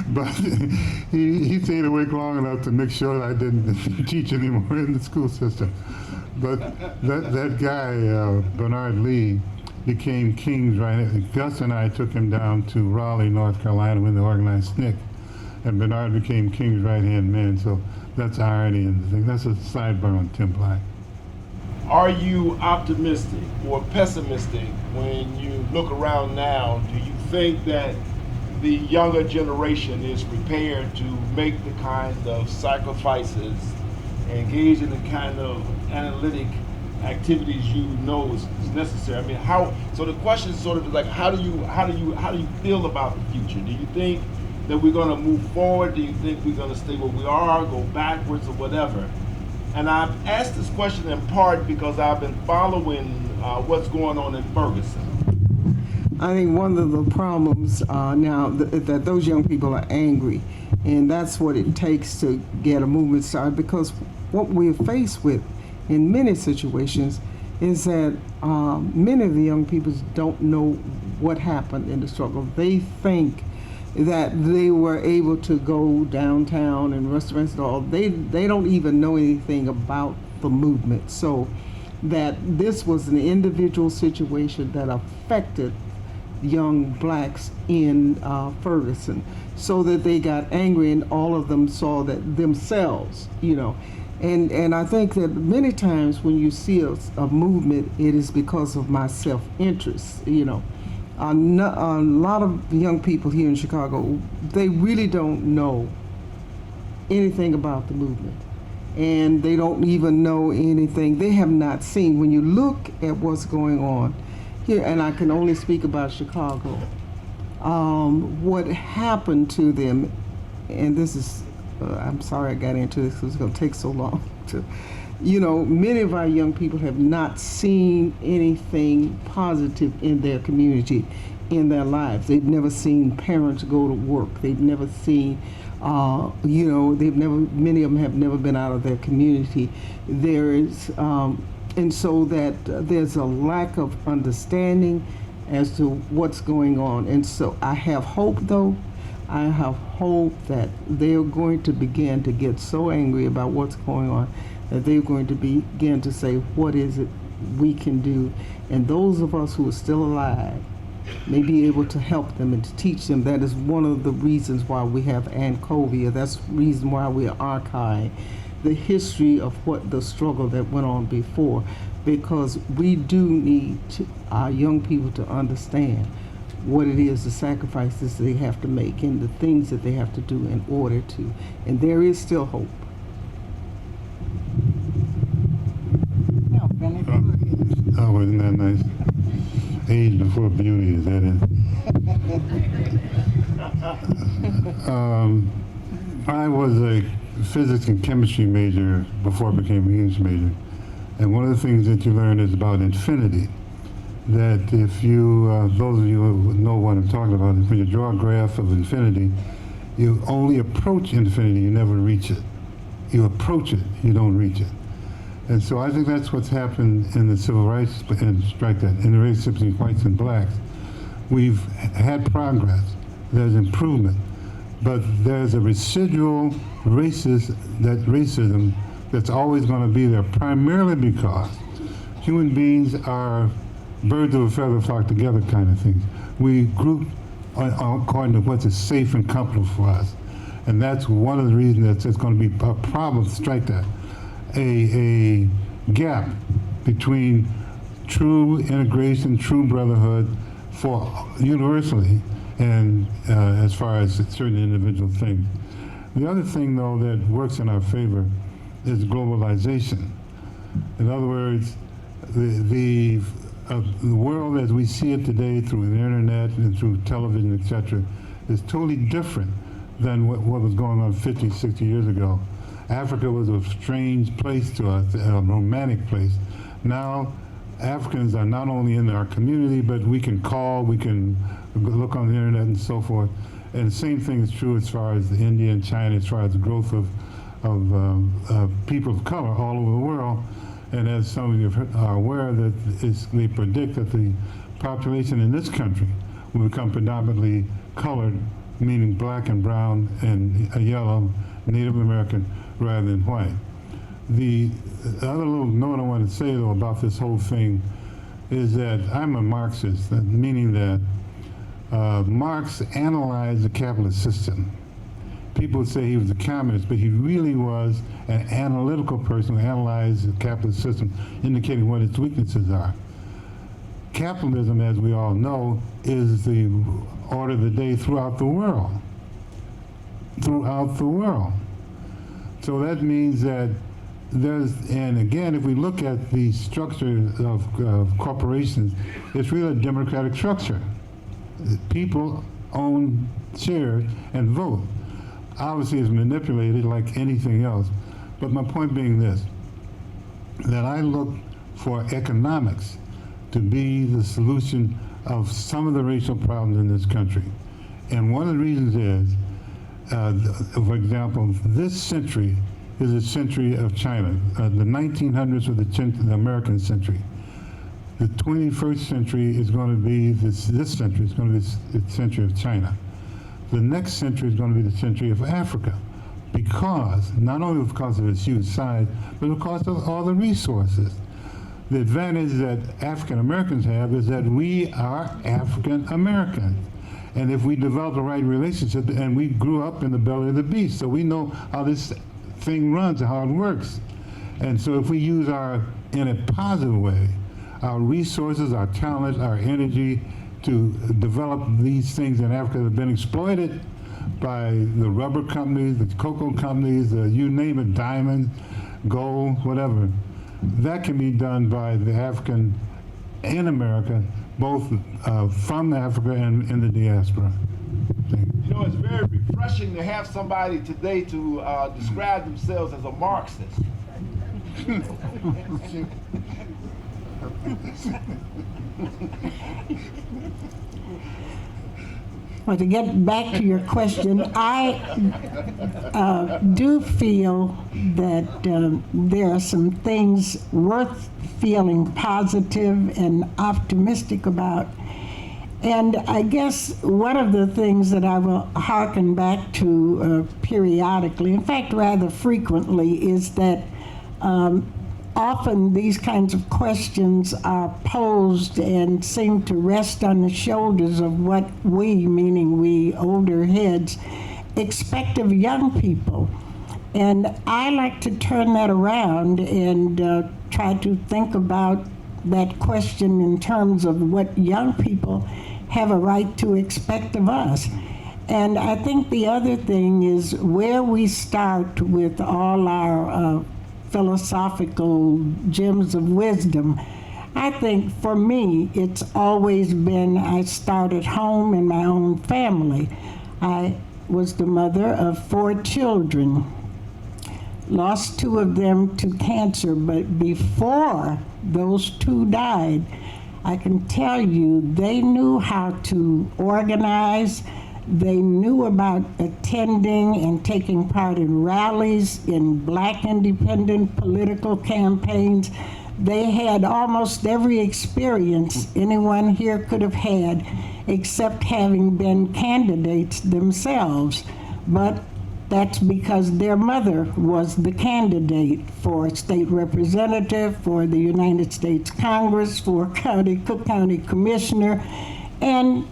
But he stayed awake long enough to make sure that I didn't teach anymore in the school system. But that guy, Bernard Lee, became King's right. Gus and I took him down to Raleigh, North Carolina, when they organized SNCC, and Bernard became King's right-hand man. So that's irony in the thing. That's a sidebar on Tim Black. Are you optimistic or pessimistic when you look around now? Do you think that the younger generation is prepared to make the kind of sacrifices, engage in the kind of analytic activities you know is necessary? I mean, so the question is sort of like, how do you feel about the future? Do you think that we're going to move forward? Do you think we're going to stay where we are, go backwards, or whatever? And I've asked this question in part because I've been following what's going on in Ferguson. I think one of the problems now that those young people are angry, and that's what it takes to get a movement started, because what we're faced with in many situations is that many of the young people don't know what happened in the struggle. They think that they were able to go downtown and restaurants and all. They don't even know anything about the movement. So that this was an individual situation that affected young blacks in Ferguson, so that they got angry, and all of them saw that themselves, you know. And I think that many times when you see a movement, it is because of my self-interest, you know. A lot of young people here in Chicago, they really don't know anything about the movement. And they don't even know anything. They have not seen. When you look at what's going on here, and I can only speak about Chicago, what happened to them, and this is, I'm sorry I got into this because it's going to take so long to, you know, many of our young people have not seen anything positive in their community, in their lives. They've never seen parents go to work. They've never seen, you know, many of them have never been out of their community. There is, and so that there's a lack of understanding as to what's going on. And so I have hope, though. I have hope that they're going to begin to get so angry about what's going on that they're going to begin to say, what is it we can do? And those of us who are still alive may be able to help them and to teach them. That is one of the reasons why we have ANCOVIA. That's the reason why we archive the history of what the struggle that went on before, because we do need our young people to understand what it is, the sacrifices they have to make and the things that they have to do in order to. And there is still hope. Oh, isn't that nice? Age before beauty, is that it? I was a physics and chemistry major before I became an English major. And one of the things that you learn is about infinity. That if you, those of you who know what I'm talking about, if you draw a graph of infinity, you only approach infinity, you never reach it. You approach it, you don't reach it. And so I think that's what's happened in the civil rights, and strike that, in the relationship between whites and blacks. We've had progress, there's improvement, but there's a residual racism that's always going to be there, primarily because human beings are birds of a feather flock together kind of things. We group according to what's safe and comfortable for us. And that's one of the reasons that it's going to be a problem, strike that, a gap between true integration, true brotherhood for universally, and as far as certain individual things. The other thing, though, that works in our favor is globalization. In other words, the world as we see it today through the internet and through television, etc., is totally different than what was going on 50, 60 years ago. Africa was a strange place to us, a romantic place. Now, Africans are not only in our community, but we can call, we can look on the internet and so forth. And the same thing is true as far as India and China, as far as the growth of people of color all over the world. And as some of you are aware, that they predict that the population in this country will become predominantly colored, meaning black and brown and yellow, Native American, rather than white. The other little note I want to say, though, about this whole thing is that I'm a Marxist, meaning that Marx analyzed the capitalist system. People say he was a communist, but he really was an analytical person who analyzed the capitalist system, indicating what its weaknesses are. Capitalism, as we all know, is the order of the day throughout the world. Throughout the world. So that means that there's, and again, if we look at the structure of corporations, it's really a democratic structure. People own shares and vote. Obviously, it's manipulated like anything else. But my point being this, that I look for economics to be the solution of some of the racial problems in this country. And one of the reasons is, for example, this century is the century of China. The 1900s were the American century. The 21st century is going to be this century. It's going to be the century of China. The next century is going to be the century of Africa, because not only because of its huge size, but because of all the resources. The advantage that African Americans have is that we are African Americans. And if we develop the right relationship, and we grew up in the belly of the beast, so we know how this thing runs and how it works. And so if we use in a positive way, our resources, our talent, our energy to develop these things in Africa that have been exploited by the rubber companies, the cocoa companies, you name it, diamond, gold, whatever. That can be done by the African in America, both from Africa and in the diaspora. You know, it's very refreshing to have somebody today to describe themselves as a Marxist. Well, to get back to your question, I do feel that there are some things worth feeling positive and optimistic about. And I guess one of the things that I will hearken back to periodically, in fact, rather frequently, is that often these kinds of questions are posed and seem to rest on the shoulders of what we, meaning we older heads, expect of young people. And I like to turn that around and try to think about that question in terms of what young people have a right to expect of us. And I think the other thing is where we start with all our philosophical gems of wisdom. I think for me, it's always been I start at home in my own family. I was the mother of 4 children, lost 2 of them to cancer, but before those 2 died, I can tell you they knew how to organize. They knew about attending and taking part in rallies, in Black independent political campaigns. They had almost every experience anyone here could have had, except having been candidates themselves. But that's because their mother was the candidate for state representative, for the United States Congress, for Cook County Commissioner. And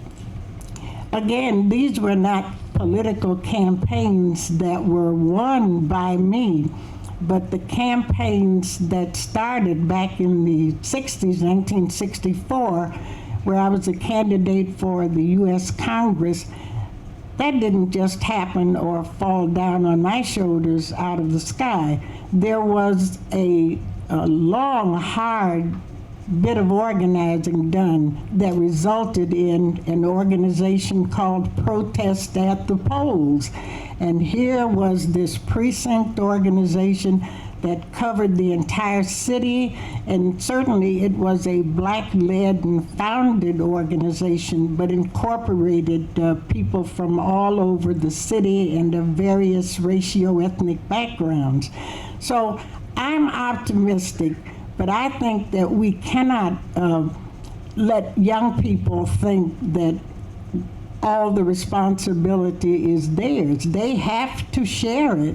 again, these were not political campaigns that were won by me, but the campaigns that started back in the 60s, 1964, where I was a candidate for the U.S. Congress. That didn't just happen or fall down on my shoulders out of the sky. There was a long, hard bit of organizing done that resulted in an organization called Protest at the Polls. And here was this precinct organization that covered the entire city, and certainly it was a Black-led and founded organization, but incorporated people from all over the city and of various racio-ethnic backgrounds. So I'm optimistic, but I think that we cannot let young people think that all the responsibility is theirs. They have to share it.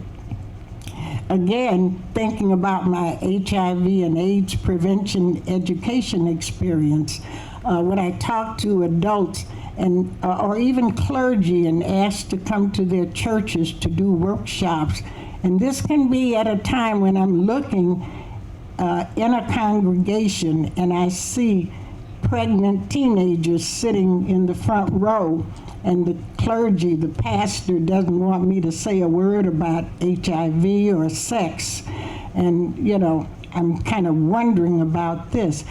Again, thinking about my HIV and AIDS prevention education experience, when I talk to adults and or even clergy and asked to come to their churches to do workshops, and this can be at a time when I'm looking in a congregation and I see pregnant teenagers sitting in the front row, and the clergy, the pastor, doesn't want me to say a word about HIV or sex. And, you know, I'm kind of wondering about this.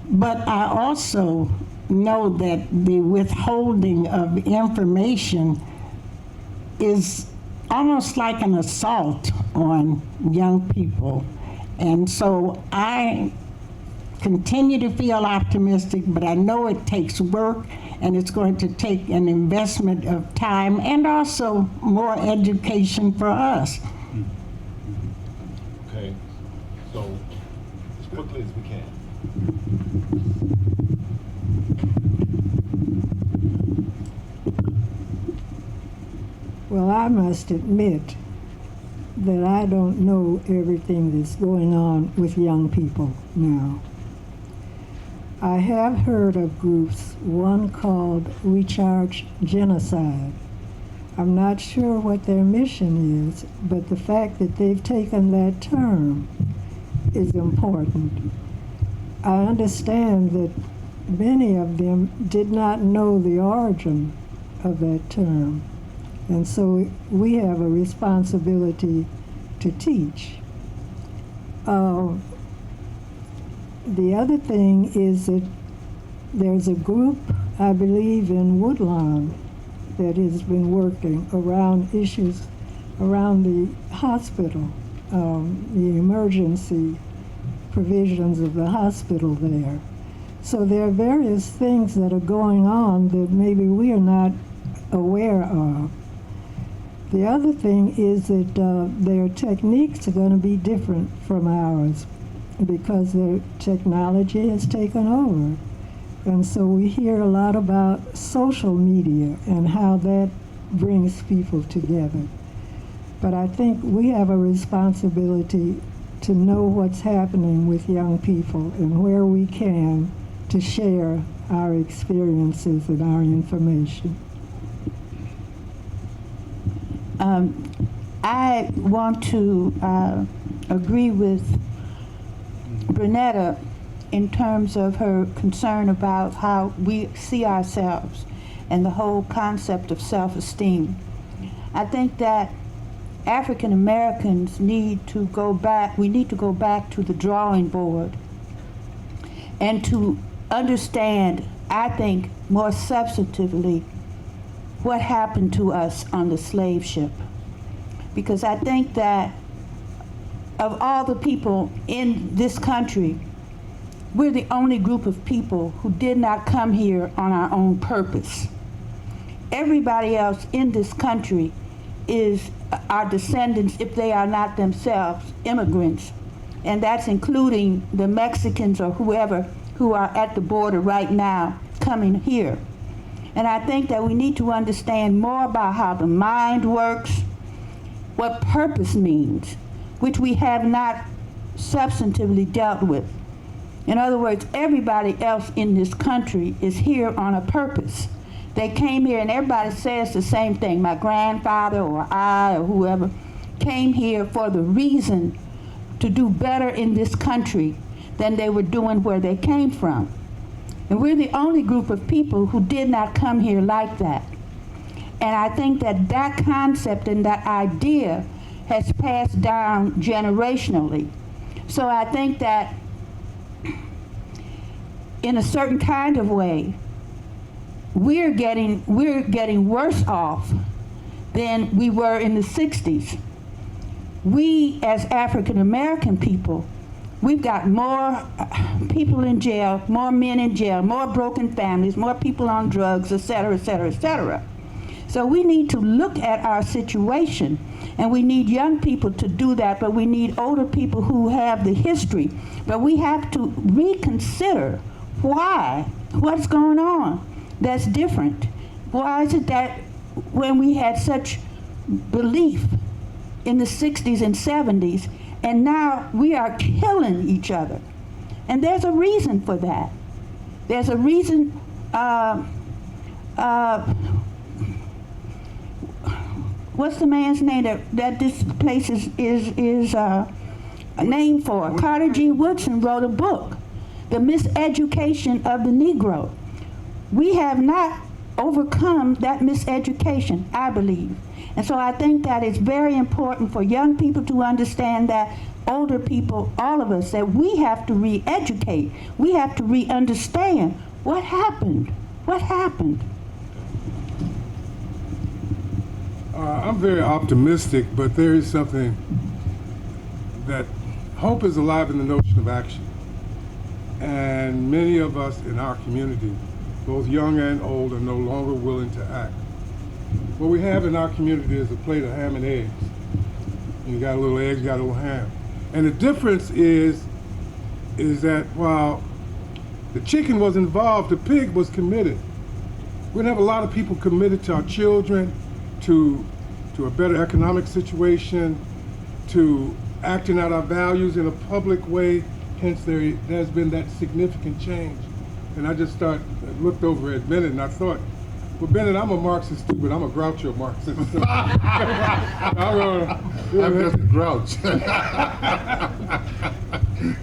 But I also know that the withholding of information is almost like an assault on young people. And so I continue to feel optimistic, but I know it takes work, and it's going to take an investment of time and also more education for us. So, as quickly as we can. Well, I must admit that I don't know everything that's going on with young people now. I have heard of groups, one called Recharge Genocide. I'm not sure what their mission is, but the fact that they've taken that term is important. I understand that many of them did not know the origin of that term, and so we have a responsibility to teach. The other thing is that there's a group, I believe, in Woodlawn that has been working around issues around the hospital, the emergency provisions of the hospital there. So there are various things that are going on that maybe we are not aware of. The other thing is that their techniques are going to be different from ours because their technology has taken over. And so we hear a lot about social media and how that brings people together. But I think we have a responsibility to know what's happening with young people and where we can to share our experiences and our information. I want to agree with Brunetta in terms of her concern about how we see ourselves and the whole concept of self-esteem. I think that African Americans need to go back, we need to go back to the drawing board and to understand, I think, more substantively what happened to us on the slave ship. Because I think that of all the people in this country, we're the only group of people who did not come here on our own purpose. Everybody else in this country is our descendants, if they are not themselves immigrants. And that's including the Mexicans or whoever who are at the border right now coming here. And I think that we need to understand more about how the mind works, what purpose means, which we have not substantively dealt with. In other words, everybody else in this country is here on a purpose. They came here and everybody says the same thing. My grandfather or I or whoever came here for the reason to do better in this country than they were doing where they came from. And we're the only group of people who did not come here like that. And I think that that concept and that idea has passed down generationally. So I think that in a certain kind of way, we're getting worse off than we were in the 60s. We, as African American people, we've got more people in jail, more men in jail, more broken families, more people on drugs, et cetera, et cetera, et cetera. So we need to look at our situation, and we need young people to do that, but we need older people who have the history. But we have to reconsider why, what's going on that's different. Why is it that when we had such belief in the 60s and 70s, and now we are killing each other? And there's a reason for that. There's a reason, what's the man's name that this place is named for? Carter G. Woodson wrote a book, The Miseducation of the Negro. We have not overcome that miseducation, I believe. And so I think that it's very important for young people to understand that, older people, all of us, that we have to re-educate. We have to re-understand what happened. What happened? I'm very optimistic, but there is something that hope is alive in the notion of action. And many of us in our community, both young and old, are no longer willing to act. What we have in our community is a plate of ham and eggs. You got a little eggs, you got a little ham. And the difference is that while the chicken was involved, the pig was committed. We have a lot of people committed to our children, to a better economic situation, to acting out our values in a public way. Hence, there's been that significant change. And I just looked over at Bennett and I thought, well, Bennett, I'm a Marxist too, but I'm a Groucho Marxist. I'm just a grouch.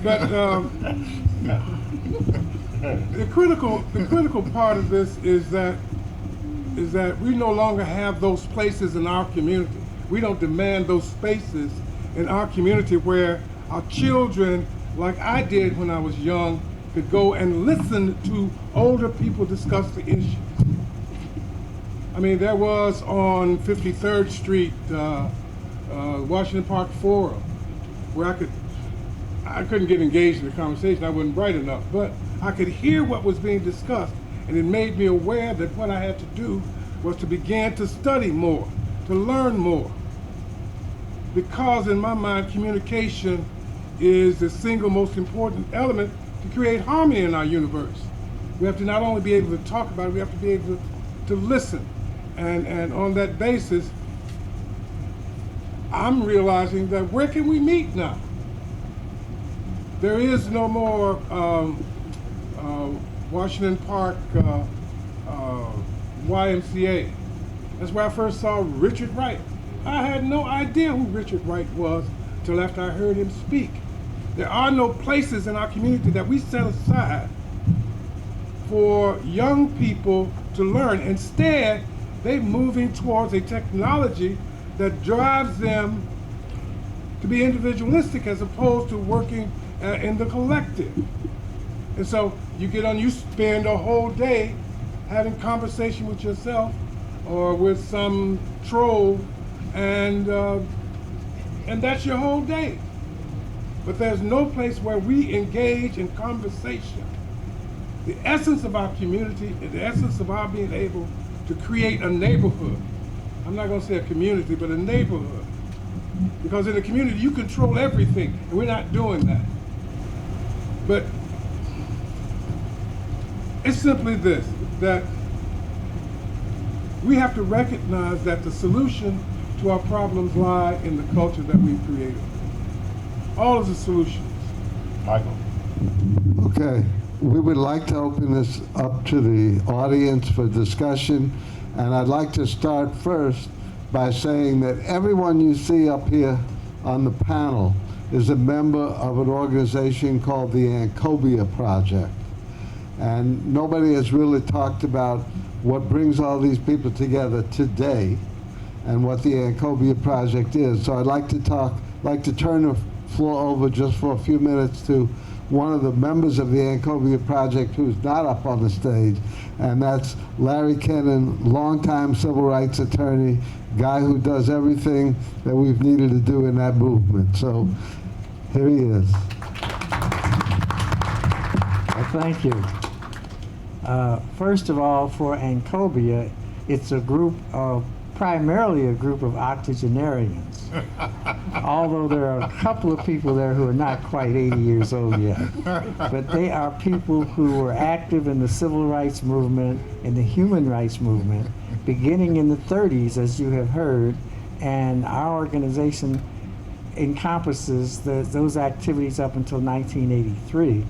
But the critical part of this is that we no longer have those places in our community. We don't demand those spaces in our community where our children, like I did when I was young, could go and listen to older people discuss the issues. I mean, there was on 53rd Street, Washington Park Forum, where I couldn't get engaged in the conversation. I wasn't bright enough, but I could hear what was being discussed, and it made me aware that what I had to do was to begin to study more, to learn more. Because in my mind, communication is the single most important element to create harmony in our universe. We have to not only be able to talk about it, we have to be able to listen. And on that basis, I'm realizing that where can we meet now? There is no more Washington Park YMCA. That's where I first saw Richard Wright. I had no idea who Richard Wright was till after I heard him speak. There are no places in our community that we set aside for young people to learn. Instead, they're moving towards a technology that drives them to be individualistic as opposed to working in the collective. And so you spend a whole day having conversation with yourself or with some troll, and that's your whole day. But there's no place where we engage in conversation. The essence of our community and the essence of our being able to create a neighborhood. I'm not going to say a community, but a neighborhood. Because in a community, you control everything, and we're not doing that. But it's simply this, that we have to recognize that the solution to our problems lie in the culture that we've created. All of the solutions. Michael. Okay, we would like to open this up to the audience for discussion, and I'd like to start first by saying that everyone you see up here on the panel is a member of an organization called the Ancobia Project. And nobody has really talked about what brings all these people together today and what the Ancobia Project is. So I'd like to turn the floor over just for a few minutes to one of the members of the Ancobia Project who's not up on the stage, and that's Larry Kennan, longtime civil rights attorney, guy who does everything that we've needed to do in that movement. So here he is. Thank you. First of all, for Ancobia, it's primarily a group of octogenarians. Although there are a couple of people there who are not quite 80 years old yet. But they are people who were active in the civil rights movement and the human rights movement, beginning in the 30s, as you have heard, and our organization encompasses those activities up until 1983,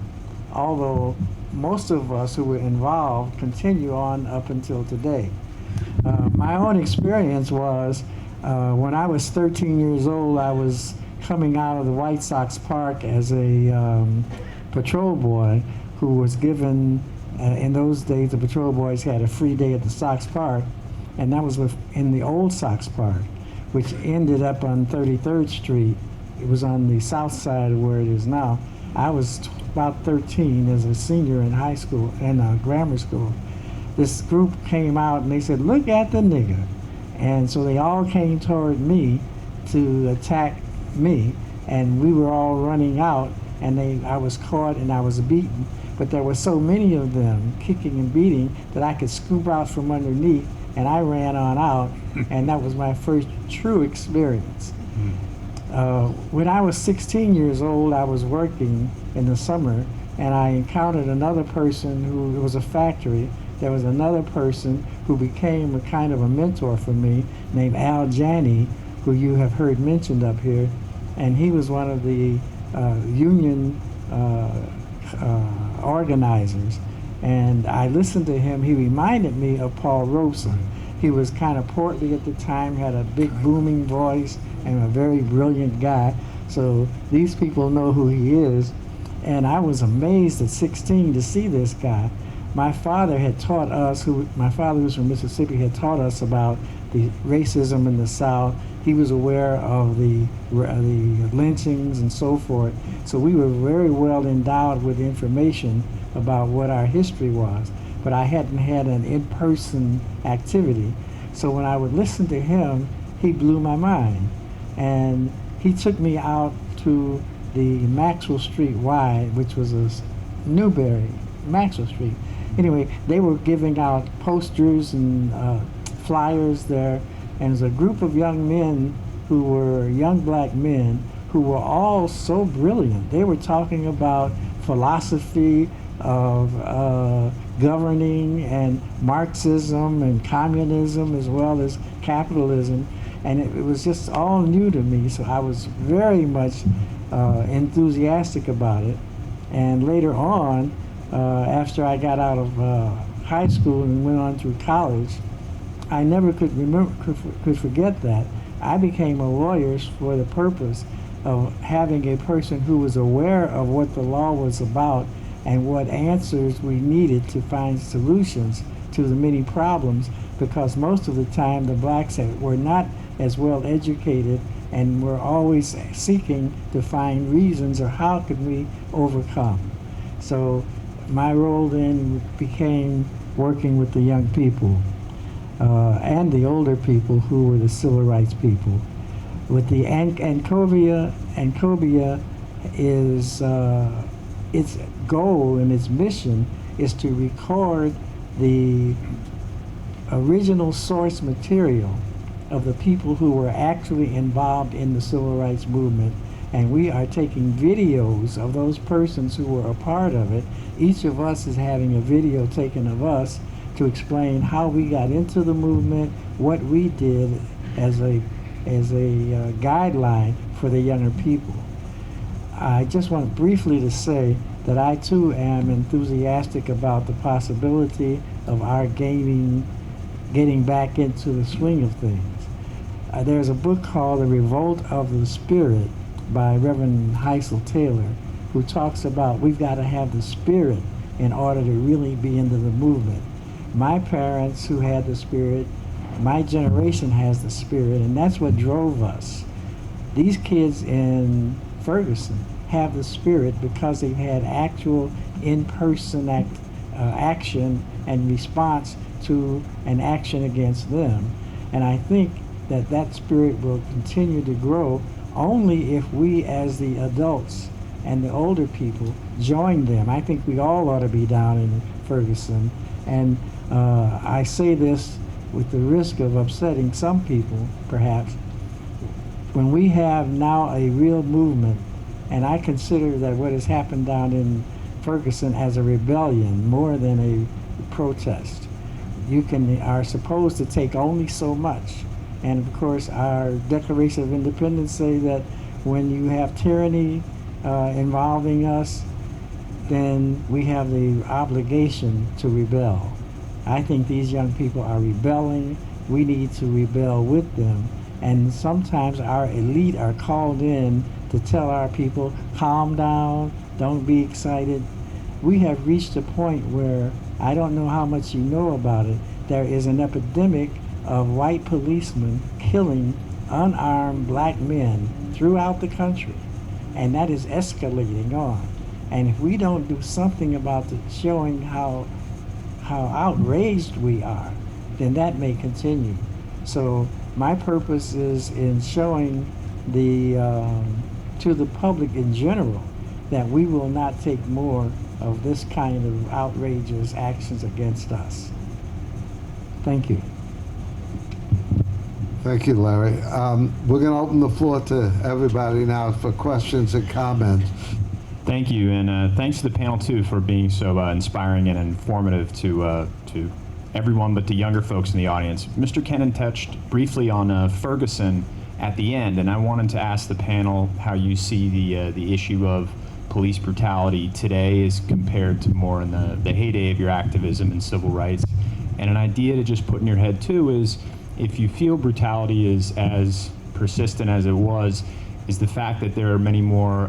although most of us who were involved continue on up until today. My own experience was when I was 13 years old, I was coming out of the White Sox Park as a patrol boy who was given, in those days, the patrol boys had a free day at the Sox Park, and that was in the old Sox Park, which ended up on 33rd Street. It was on the south side of where it is now. I was about 13 as a senior in high school and grammar school. This group came out and they said, "Look at the nigger." And so they all came toward me to attack me, and we were all running out, and I was caught and I was beaten. But there were so many of them kicking and beating that I could scoop out from underneath, and I ran on out, and that was my first true experience. When I was 16 years old, I was working in the summer, and I encountered another person who, it was a factory. There was another person who became a kind of a mentor for me named Al Janney, who you have heard mentioned up here. And he was one of the union organizers. And I listened to him. He reminded me of Paul Robeson. He was kind of portly at the time, had a big booming voice, and a very brilliant guy. So these people know who he is. And I was amazed at 16 to see this guy. My father had taught us, my father was from Mississippi, had taught us about the racism in the South. He was aware of the lynchings and so forth. So we were very well endowed with information about what our history was. But I hadn't had an in-person activity. So when I would listen to him, he blew my mind. And he took me out to the Maxwell Street Y, which was a Newberry, Maxwell Street. Anyway, they were giving out posters and flyers there, and there's a group of young men who were young black men who were all so brilliant. They were talking about philosophy of governing and Marxism and communism as well as capitalism, and it was just all new to me, so I was very much enthusiastic about it. And later on, after I got out of high school and went on through college, I never could forget that. I became a lawyer for the purpose of having a person who was aware of what the law was about and what answers we needed to find solutions to the many problems, because most of the time the blacks were not as well educated and were always seeking to find reasons or how could we overcome. So my role then became working with the young people and the older people who were the civil rights people. With the Ancobia is its goal and its mission is to record the original source material of the people who were actually involved in the civil rights movement, and we are taking videos of those persons who were a part of it. Each of us is having a video taken of us to explain how we got into the movement, what we did as a guideline for the younger people. I just want briefly to say that I too am enthusiastic about the possibility of our getting back into the swing of things. There's a book called The Revolt of the Spirit by Reverend Heisel Taylor, who talks about we've got to have the spirit in order to really be into the movement. My parents who had the spirit, my generation has the spirit, and that's what drove us. These kids in Ferguson have the spirit because they've had actual in-person action and response to an action against them. And I think that that spirit will continue to grow only if we as the adults and the older people join them. I think we all ought to be down in Ferguson. And I say this with the risk of upsetting some people, perhaps. When we have now a real movement, and I consider that what has happened down in Ferguson as a rebellion more than a protest. You are supposed to take only so much. And of course, our Declaration of Independence say that when you have tyranny involving us, then we have the obligation to rebel. I think these young people are rebelling. We need to rebel with them. And sometimes our elite are called in to tell our people, calm down, don't be excited. We have reached a point where, I don't know how much you know about it, there is an epidemic of white policemen killing unarmed black men throughout the country. And that is escalating on. And if we don't do something about showing how outraged we are, then that may continue. So my purpose is in showing to the public in general that we will not take more of this kind of outrageous actions against us. Thank you. Thank you, Larry. We're going to open the floor to everybody now for questions and comments. Thank you, and thanks to the panel too for being so inspiring and informative to everyone, but to younger folks in the audience. Mr. Kennan touched briefly on Ferguson at the end, and I wanted to ask the panel how you see the issue of police brutality today as compared to more in the heyday of your activism and civil rights. And an idea to just put in your head too is, if you feel brutality is as persistent as it was, is the fact that there are many more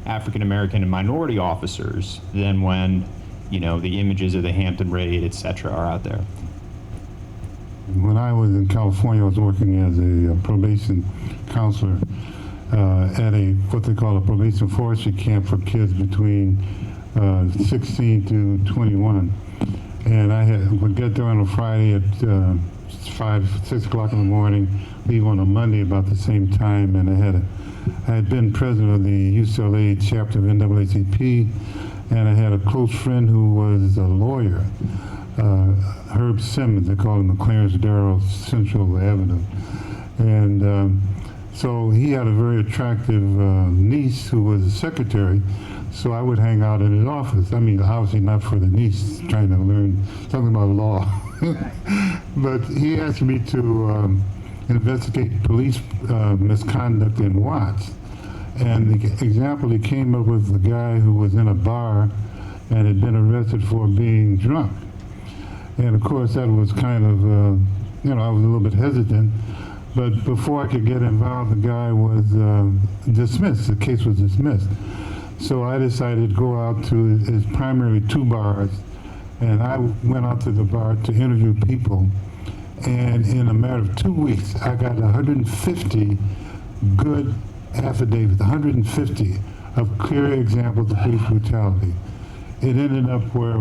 African American and minority officers than when, you know, the images of the Hampton raid, et cetera, are out there. When I was in California, I was working as a probation counselor at what they call a probation forestry camp for kids between 16 to 21. And would get there on a Friday at 6 o'clock in the morning, leave on a Monday about the same time, and I had been president of the UCLA chapter of NAACP, and I had a close friend who was a lawyer, Herb Simmons. They called him the Clarence Darrow Central Avenue. And so he had a very attractive niece who was a secretary, so I would hang out in his office. I mean, obviously not for the niece trying to learn something about law, but he asked me to investigate police misconduct in Watts. And the example he came up with, the guy who was in a bar and had been arrested for being drunk. And of course that was kind of, I was a little bit hesitant, but before I could get involved, the guy was dismissed, the case was dismissed. So I decided to go out to his primarily 2 bars, and I went out to the bar to interview people. And in a matter of 2 weeks, I got 150 good affidavits, 150 of clear examples of police brutality. It ended up where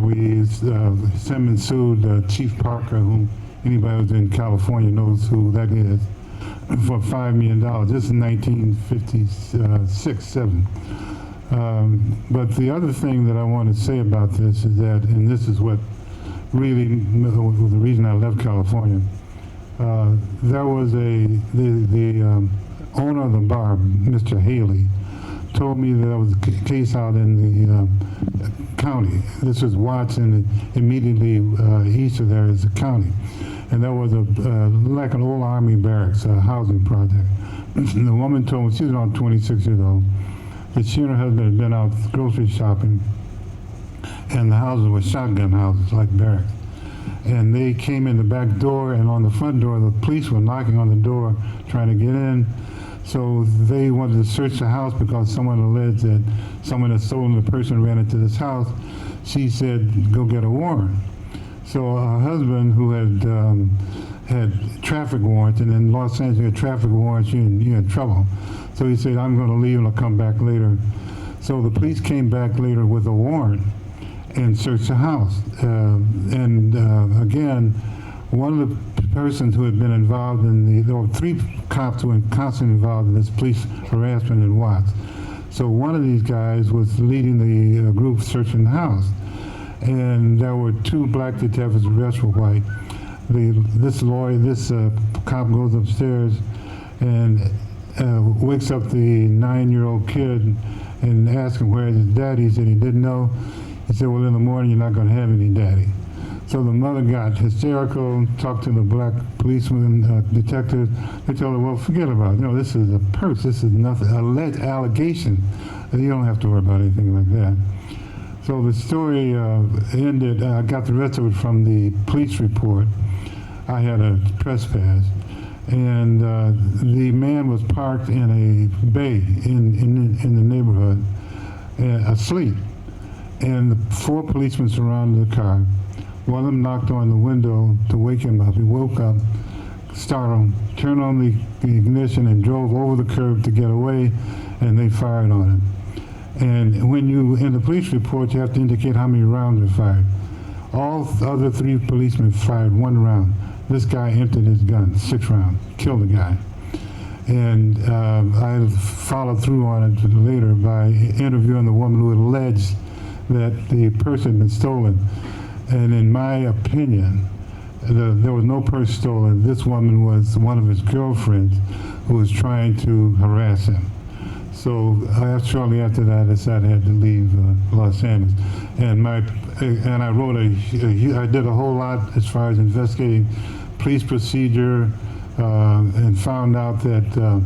Simmons sued Chief Parker, whom anybody who's in California knows who that is, for $5 million. This is 1956-7. But the other thing that I want to say about this is that, and this is what really was the reason I left California, there was the owner of the bar, Mr. Haley, told me that there was a case out in the county. This was Watts, and immediately east of there is the county. And there was like an old army barracks, a housing project. And the woman told me, she was around 26 years old, that she and her husband had been out grocery shopping, and the houses were shotgun houses, like barracks. And they came in the back door, and on the front door, the police were knocking on the door, trying to get in. So they wanted to search the house because someone alleged that someone had stolen the person ran into this house. She said, go get a warrant. So her husband, who had traffic warrants, and in Los Angeles you had traffic warrants, you're in trouble. So he said, I'm going to leave and I'll come back later. So the police came back later with a warrant and searched the house. Again, one of the persons who had been involved there were 3 cops who were constantly involved in this police harassment in Watts. So one of these guys was leading the group searching the house. And there were 2 black detectives, the rest were white. This cop goes upstairs and wakes up the 9-year-old kid and asks him where is his daddy. He said he didn't know. He said, well, in the morning you're not going to have any daddy. So the mother got hysterical, talked to the black policeman, detective. They told her, well, forget about it. This is a purse. This is nothing, alleged allegation. You don't have to worry about anything like that. So the story ended, I got the rest of it from the police report. I had a press pass. And the man was parked in a bay in the neighborhood, asleep. And the 4 policemen surrounded the car. One of them knocked on the window to wake him up. He woke up, startled, turned on the ignition and drove over the curb to get away, and they fired on him. And in the police report, you have to indicate how many rounds were fired. All the other 3 policemen fired 1 round. This guy emptied his gun, 6 rounds, killed the guy. And I followed through on it later by interviewing the woman who alleged that the purse had been stolen. And in my opinion, there was no purse stolen. This woman was one of his girlfriends who was trying to harass him. So shortly after that, I decided I had to leave Los Angeles, and I wrote I did a whole lot as far as investigating police procedure, and found out that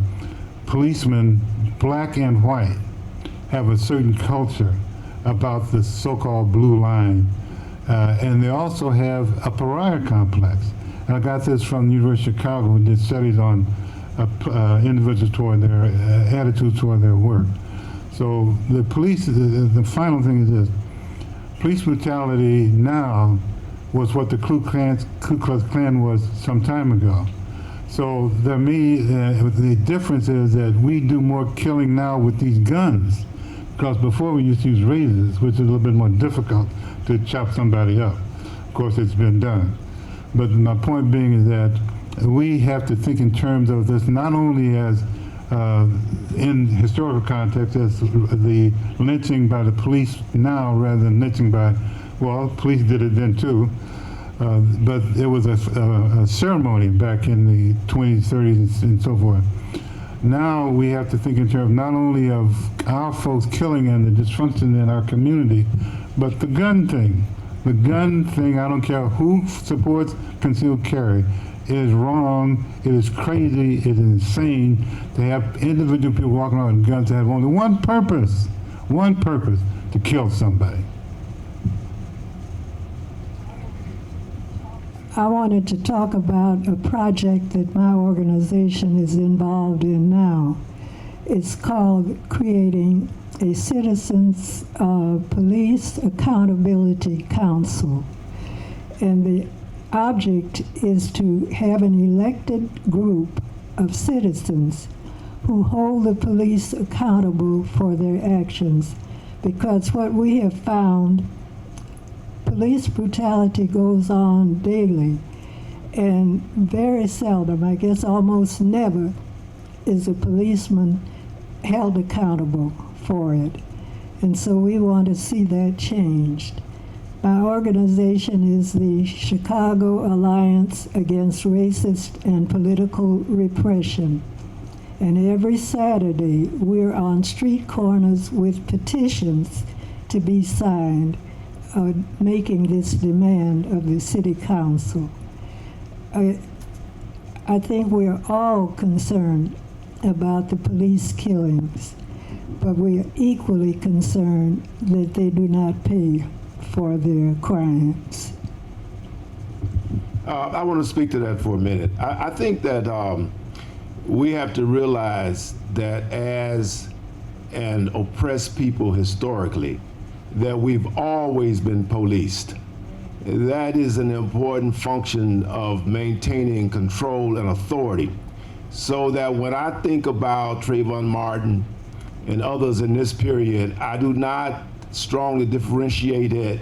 policemen, black and white, have a certain culture about the so-called blue line, and they also have a pariah complex. And I got this from the University of Chicago, who did studies on individuals toward their attitudes toward their work. So the police, the final thing is this: police brutality now was what the Ku Klux Klan was some time ago. So the difference is that we do more killing now with these guns, because before we used to use razors, which is a little bit more difficult to chop somebody up. Of course, it's been done. But my point being is that we have to think in terms of this not only as in historical context as the lynching by the police now rather than lynching by, well, police did it then too, but it was a ceremony back in the 20s, 30s, and so forth. Now we have to think in terms not only of our folks killing and the dysfunction in our community, but the gun thing. The gun thing, I don't care who supports concealed carry, it is wrong, it is crazy, it is insane to have individual people walking around with guns that have only one purpose, to kill somebody. I wanted to talk about a project that my organization is involved in now. It's called Creating a Citizens Police Accountability Council. And the object is to have an elected group of citizens who hold the police accountable for their actions. Because what we have found, police brutality goes on daily, and very seldom, I guess almost never, is a policeman held accountable for it. And so we want to see that changed. My organization is the Chicago Alliance Against Racist and Political Repression. And every Saturday, we're on street corners with petitions to be signed, making this demand of the City Council. I think we're all concerned about the police killings, but we are equally concerned that they do not pay for their crimes. I want to speak to that for a minute. I think that we have to realize that as an oppressed people historically, that we've always been policed. That is an important function of maintaining control and authority. So that when I think about Trayvon Martin and others in this period, I do not strongly differentiate it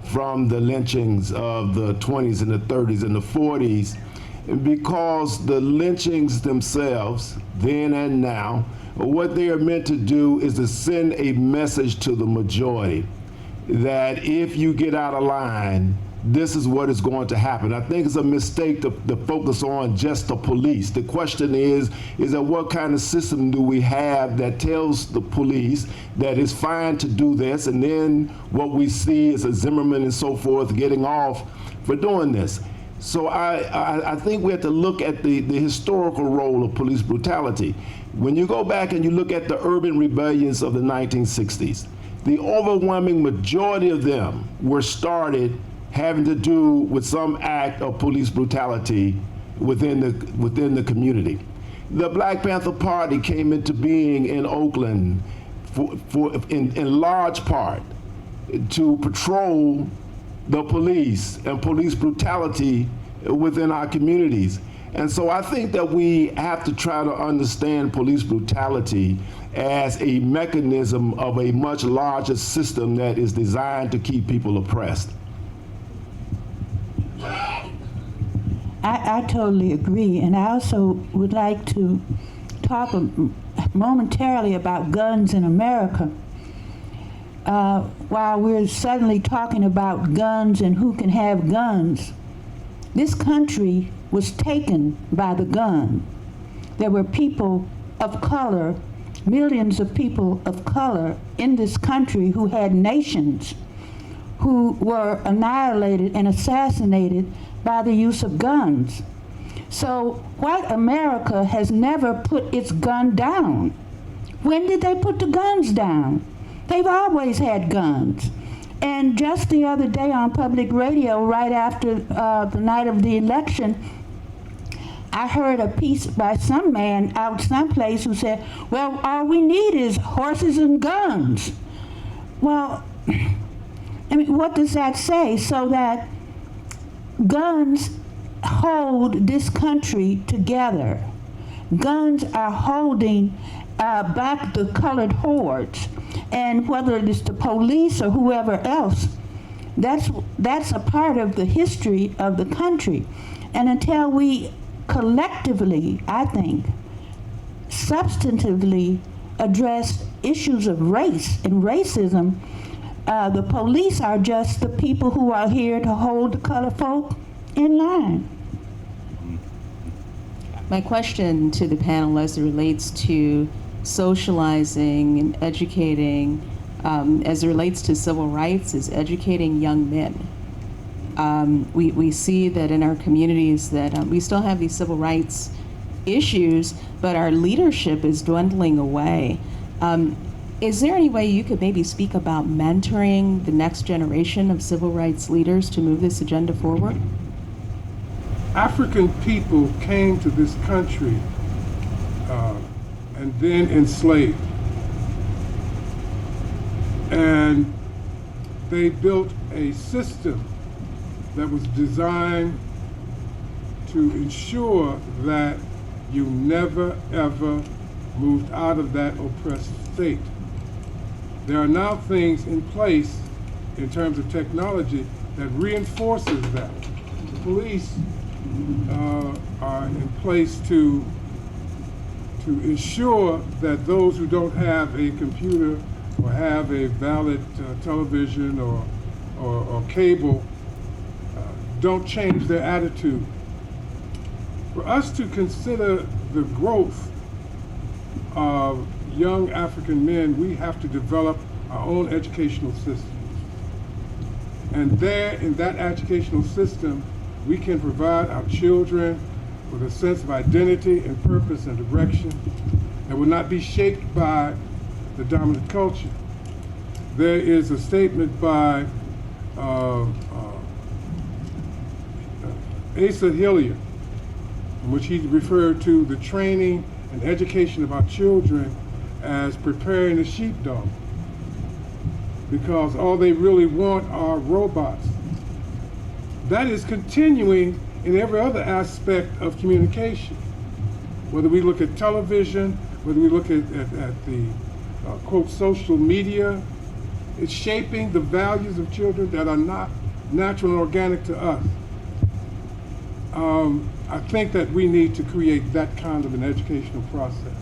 from the lynchings of the 20s and the 30s and the 40s, because the lynchings themselves, then and now, what they are meant to do is to send a message to the majority that if you get out of line, this is what is going to happen. I think it's a mistake to focus on just the police. The question is that what kind of system do we have that tells the police that it's fine to do this, and then what we see is a Zimmerman and so forth getting off for doing this. So I think we have to look at the historical role of police brutality. When you go back and you look at the urban rebellions of the 1960s, the overwhelming majority of them were started having to do with some act of police brutality within the community. The Black Panther Party came into being in Oakland in large part to patrol the police and police brutality within our communities. And so I think that we have to try to understand police brutality as a mechanism of a much larger system that is designed to keep people oppressed. I totally agree, and I also would like to talk momentarily about guns in America. While we're suddenly talking about guns and who can have guns, This country was taken by the gun. There were people of color, millions of people of color in this country who had nations, who were annihilated and assassinated by the use of guns. So white America has never put its gun down. When did they put the guns down? They've always had guns. And just the other day on public radio, right after the night of the election, I heard a piece by some man out someplace who said, well, all we need is horses and guns. Well, I mean, what does that say? So that guns hold this country together. Guns are holding back the colored hordes. And whether it is the police or whoever else, that's a part of the history of the country. And until we collectively, I think, substantively address issues of race and racism, the police are just the people who are here to hold the colored folk in line. My question to the panel as it relates to socializing and educating, as it relates to civil rights, is educating young men. We see that in our communities that we still have these civil rights issues, but our leadership is dwindling away. Is there any way you could maybe speak about mentoring the next generation of civil rights leaders to move this agenda forward? African people came to this country and then enslaved. And they built a system that was designed to ensure that you never, ever moved out of that oppressed state. There are now things in place in terms of technology that reinforces that. The police are in place to ensure that those who don't have a computer or have a valid television or cable don't change their attitude. For us to consider the growth of young African men, we have to develop our own educational system. And there, in that educational system, we can provide our children with a sense of identity and purpose and direction that will not be shaped by the dominant culture. There is a statement by Asa Hilliard, in which he referred to the training and education of our children as preparing a sheepdog, because all they really want are robots. That is continuing in every other aspect of communication. Whether we look at television, whether we look at the quote social media, it's shaping the values of children that are not natural and organic to us. I think that we need to create that kind of an educational process.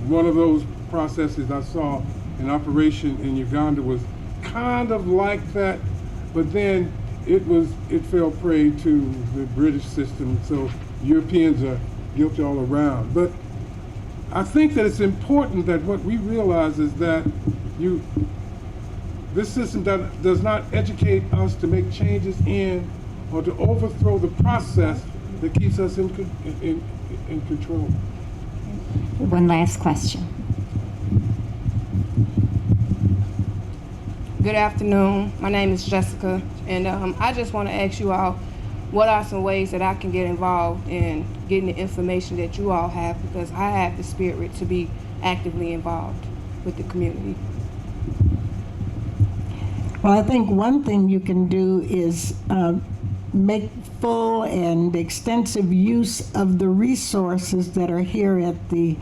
One of those processes I saw in operation in Uganda was kind of like that, but then it fell prey to the British system, so Europeans are guilty all around. But I think that it's important that what we realize is that this system does not educate us to make changes in or to overthrow the process that keeps us in control. One last question. Good afternoon. My name is Jessica, and I just want to ask you all, what are some ways that I can get involved in getting the information that you all have, because I have the spirit to be actively involved with the community. Well, I think one thing you can do is make full and extensive use of the resources that are here at the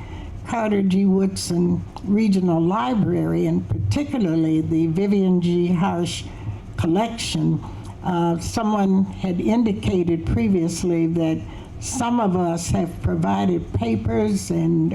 Carter G. Woodson Regional Library, and particularly the Vivian G. Harsh collection. Someone had indicated previously that some of us have provided papers and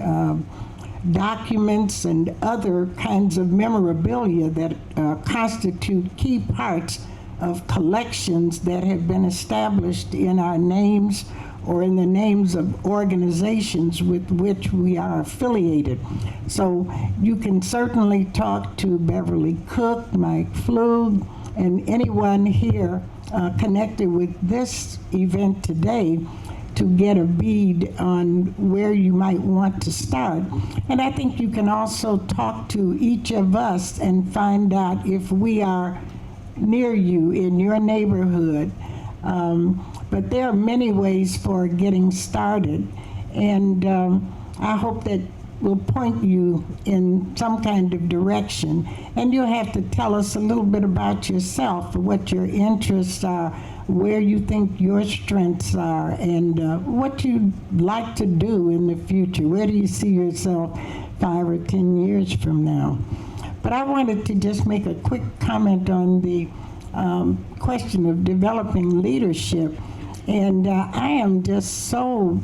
documents and other kinds of memorabilia that constitute key parts of collections that have been established in our names or in the names of organizations with which we are affiliated. So you can certainly talk to Beverly Cook, Mike Flug, and anyone here connected with this event today to get a bead on where you might want to start. And I think you can also talk to each of us and find out if we are near you in your neighborhood. But there are many ways for getting started, and I hope that will point you in some kind of direction. And you'll have to tell us a little bit about yourself, what your interests are, where you think your strengths are, and what you'd like to do in the future. Where do you see yourself 5 or 10 years from now? But I wanted to just make a quick comment on the question of developing leadership. And I am just so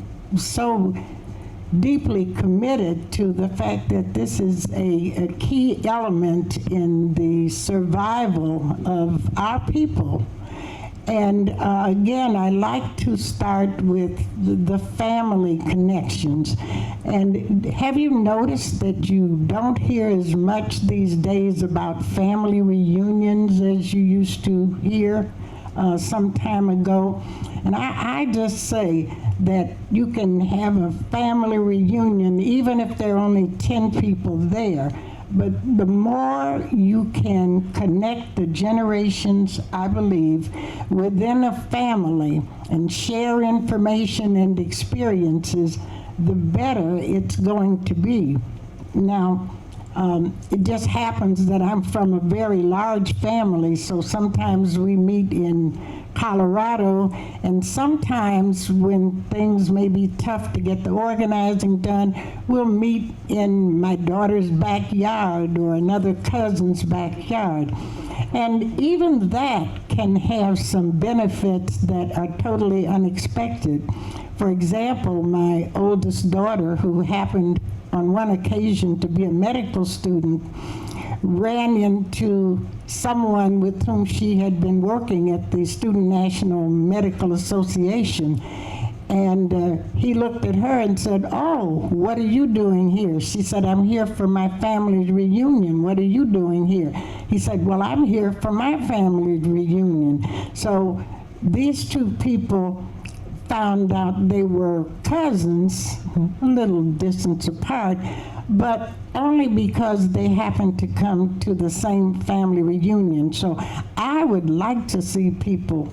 deeply committed to the fact that this is a key element in the survival of our people. And again, I like to start with the family connections. And have you noticed that you don't hear as much these days about family reunions as you used to hear some time ago? And I just say that you can have a family reunion even if there are only 10 people there. But the more you can connect the generations, I believe, within a family and share information and experiences, the better it's going to be. Now, it just happens that I'm from a very large family, so sometimes we meet in Colorado, and sometimes when things may be tough to get the organizing done, we'll meet in my daughter's backyard or another cousin's backyard. And even that can have some benefits that are totally unexpected. For example, my oldest daughter, who happened on one occasion to be a medical student, ran into someone with whom she had been working at the Student National Medical Association. And he looked at her and said, "Oh, what are you doing here?" She said, "I'm here for my family's reunion. What are you doing here?" He said, "Well, I'm here for my family's reunion." So these two people found out they were cousins, a little distance apart, but only because they happened to come to the same family reunion. So I would like to see people,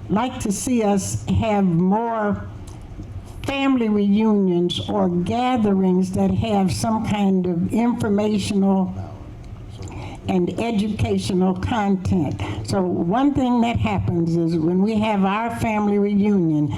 like to see us have more family reunions or gatherings that have some kind of informational and educational content. So one thing that happens is when we have our family reunion,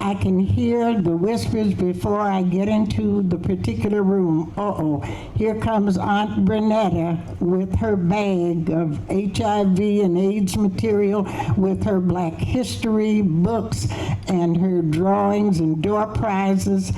I can hear the whispers before I get into the particular room. Uh-oh, here comes Aunt Bernetta with her bag of HIV and AIDS material, with her Black history books and her drawings and door prizes.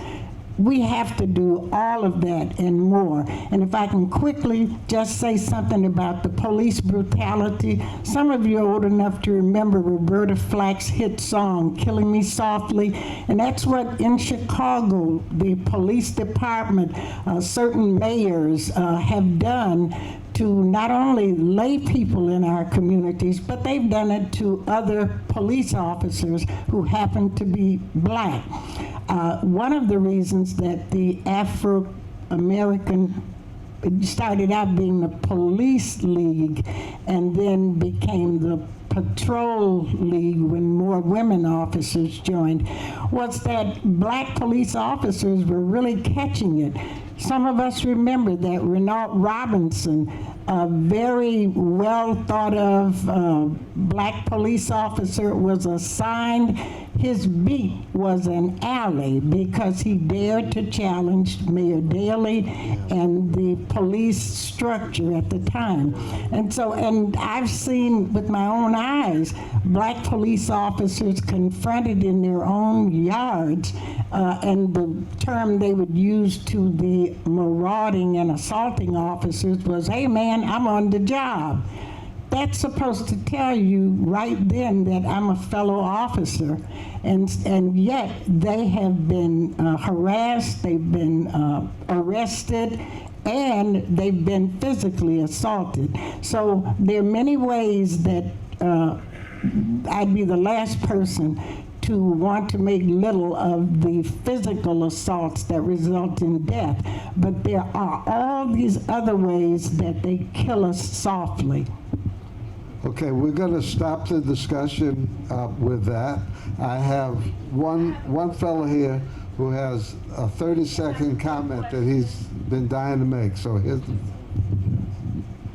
We have to do all of that and more. And if I can quickly just say something about the police brutality. Some of you are old enough to remember Roberta Flack's hit song, "Killing Me Softly." And that's what in Chicago, the police department, certain mayors have done to not only lay people in our communities, but they've done it to other police officers who happen to be Black. One of the reasons that the Afro-American, it started out being the police league and then became the patrol league when more women officers joined, was that Black police officers were really catching it. Some of us remember that Renault Robinson, a very well thought of Black police officer, was assigned, his beat was an alley because he dared to challenge Mayor Daley and the police structure at the time. And so, and I've seen with my own eyes Black police officers confronted in their own yards, and the term they would use to the marauding and assaulting officers was, "Hey man, I'm on the job." that's supposed to tell you right then that I'm a fellow officer, and yet they have been harassed, they've been arrested, and they've been physically assaulted. So there are many ways that I'd be the last person to want to make little of the physical assaults that result in death. But there are all these other ways that they kill us softly. Okay, we're going to stop the discussion with that. I have one fellow here who has a 30-second comment that he's been dying to make. So here's the...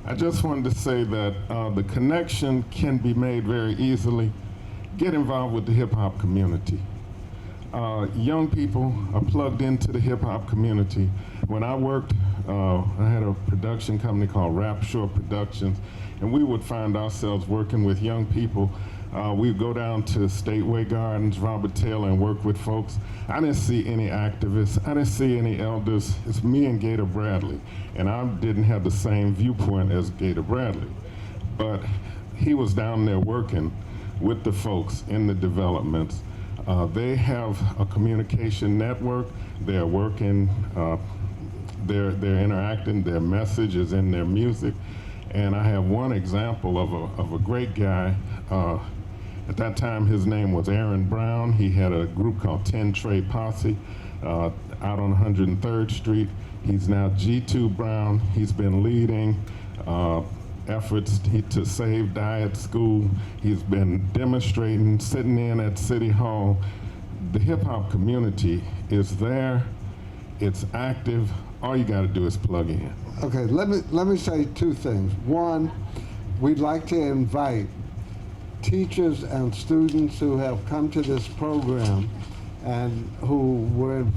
I just wanted to say that the connection can be made very easily. Get involved with the hip-hop community. Young people are plugged into the hip-hop community. When I worked, I had a production company called Rap Shore Productions, and we would find ourselves working with young people. We'd go down to Stateway Gardens, Robert Taylor, and work with folks. I didn't see any activists. I didn't see any elders. It's me and Gator Bradley, and I didn't have the same viewpoint as Gator Bradley. But he was down there working with the folks in the developments. They have a communication network. They're working, they're interacting, their message is in their music. And I have one example of a great guy. At that time, his name was Aaron Brown. He had a group called 10 Trade Posse out on 103rd Street. He's now G2 Brown. He's been leading efforts to save Diet School. He's been demonstrating, sitting in at City Hall. The hip hop community is there, it's active. All you gotta do is plug in. Okay, let me say two things. One, we'd like to invite teachers and students who have come to this program and who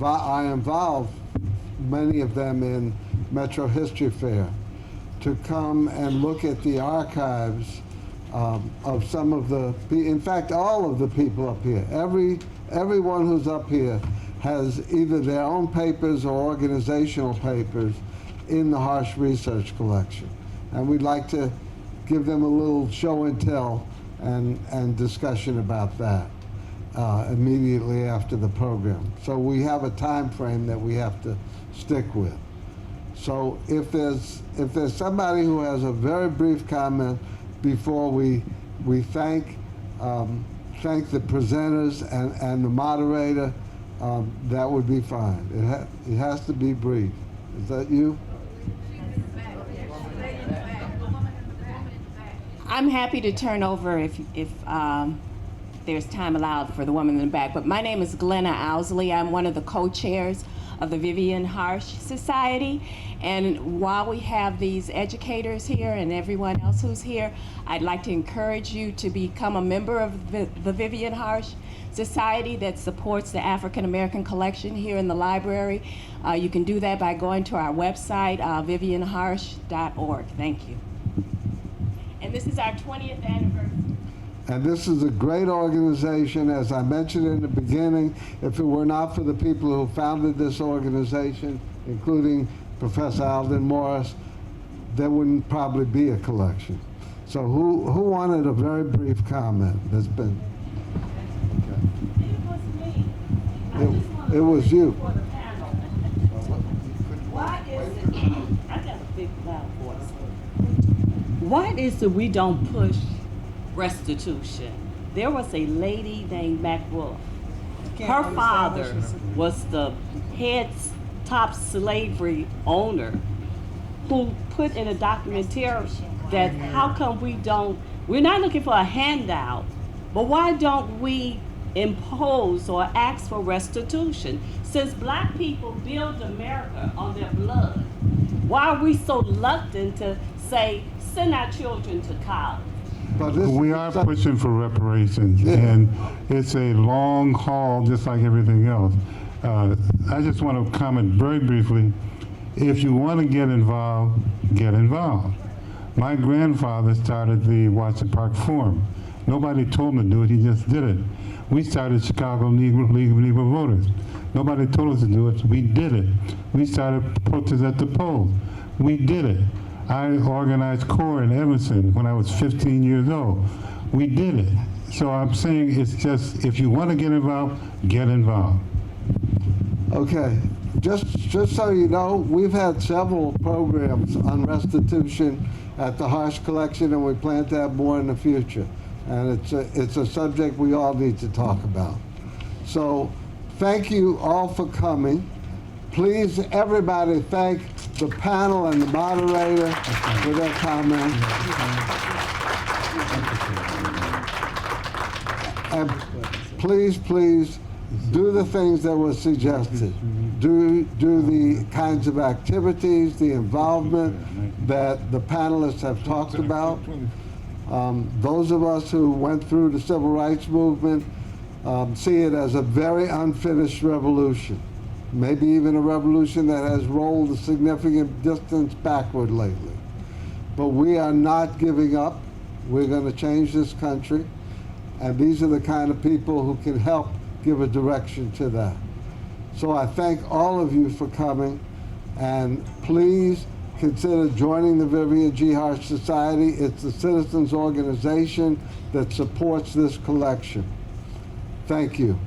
are involved, many of them in Metro History Fair, to come and look at the archives of some of the, in fact, all of the people up here. Everyone who's up here has either their own papers or organizational papers in the Harsh Research Collection. And we'd like to give them a little show and tell and discussion about that immediately after the program. So we have a time frame that we have to stick with. So if there's somebody who has a very brief comment before we thank the presenters and the moderator, that would be fine. It has to be brief. Is that you? I'm happy to turn over if there's time allowed for the woman in the back. But my name is Glenna Owsley. I'm one of the co-chairs of the Vivian Harsh Society. And while we have these educators here and everyone else who's here, I'd like to encourage you to become a member of the Vivian Harsh Society that supports the African American collection here in the library. You can do that by going to our website, vivianharsh.org. Thank you. And this is our 20th anniversary. And this is a great organization. As I mentioned in the beginning, if it were not for the people who founded this organization, including Professor Alden Morris, there wouldn't probably be a collection. So who wanted a very brief comment? There's been. Okay. It was me. It was you. Why is it, I got a big loud voice. Why is it we don't push restitution? There was a lady named Mac Wolf. Her father was the head top slavery owner who put in a documentary that how come we're not looking for a handout, but why don't we impose or ask for restitution? Since black people build America on their blood, why are we so reluctant to say, send our children to college? We are pushing for reparations, and it's a long haul, just like everything else. I just want to comment very briefly. If you want to get involved, get involved. My grandfather started the Watson Park Forum. Nobody told him to do it, he just did it. We started Chicago League of Negro Voters. Nobody told us to do it, we did it. We started protests at the polls. We did it. I organized CORE in Evanston when I was 15 years old. We did it. So I'm saying it's just, if you want to get involved, get involved. Okay, just so you know, we've had several programs on restitution at the Harsh Collection, and we plan to have more in the future. And it's a subject we all need to talk about. So thank you all for coming. Please, everybody, thank the panel and the moderator for their comments. And please, please, do the things that were suggested. Do the kinds of activities, the involvement that the panelists have talked about. Those of us who went through the civil rights movement see it as a very unfinished revolution, maybe even a revolution that has rolled a significant distance backward lately. But we are not giving up. We're going to change this country, and these are the kind of people who can help give a direction to that. So I thank all of you for coming, and please consider joining the Vivian G. Harsh Society. It's the citizens organization that supports this collection. Thank you.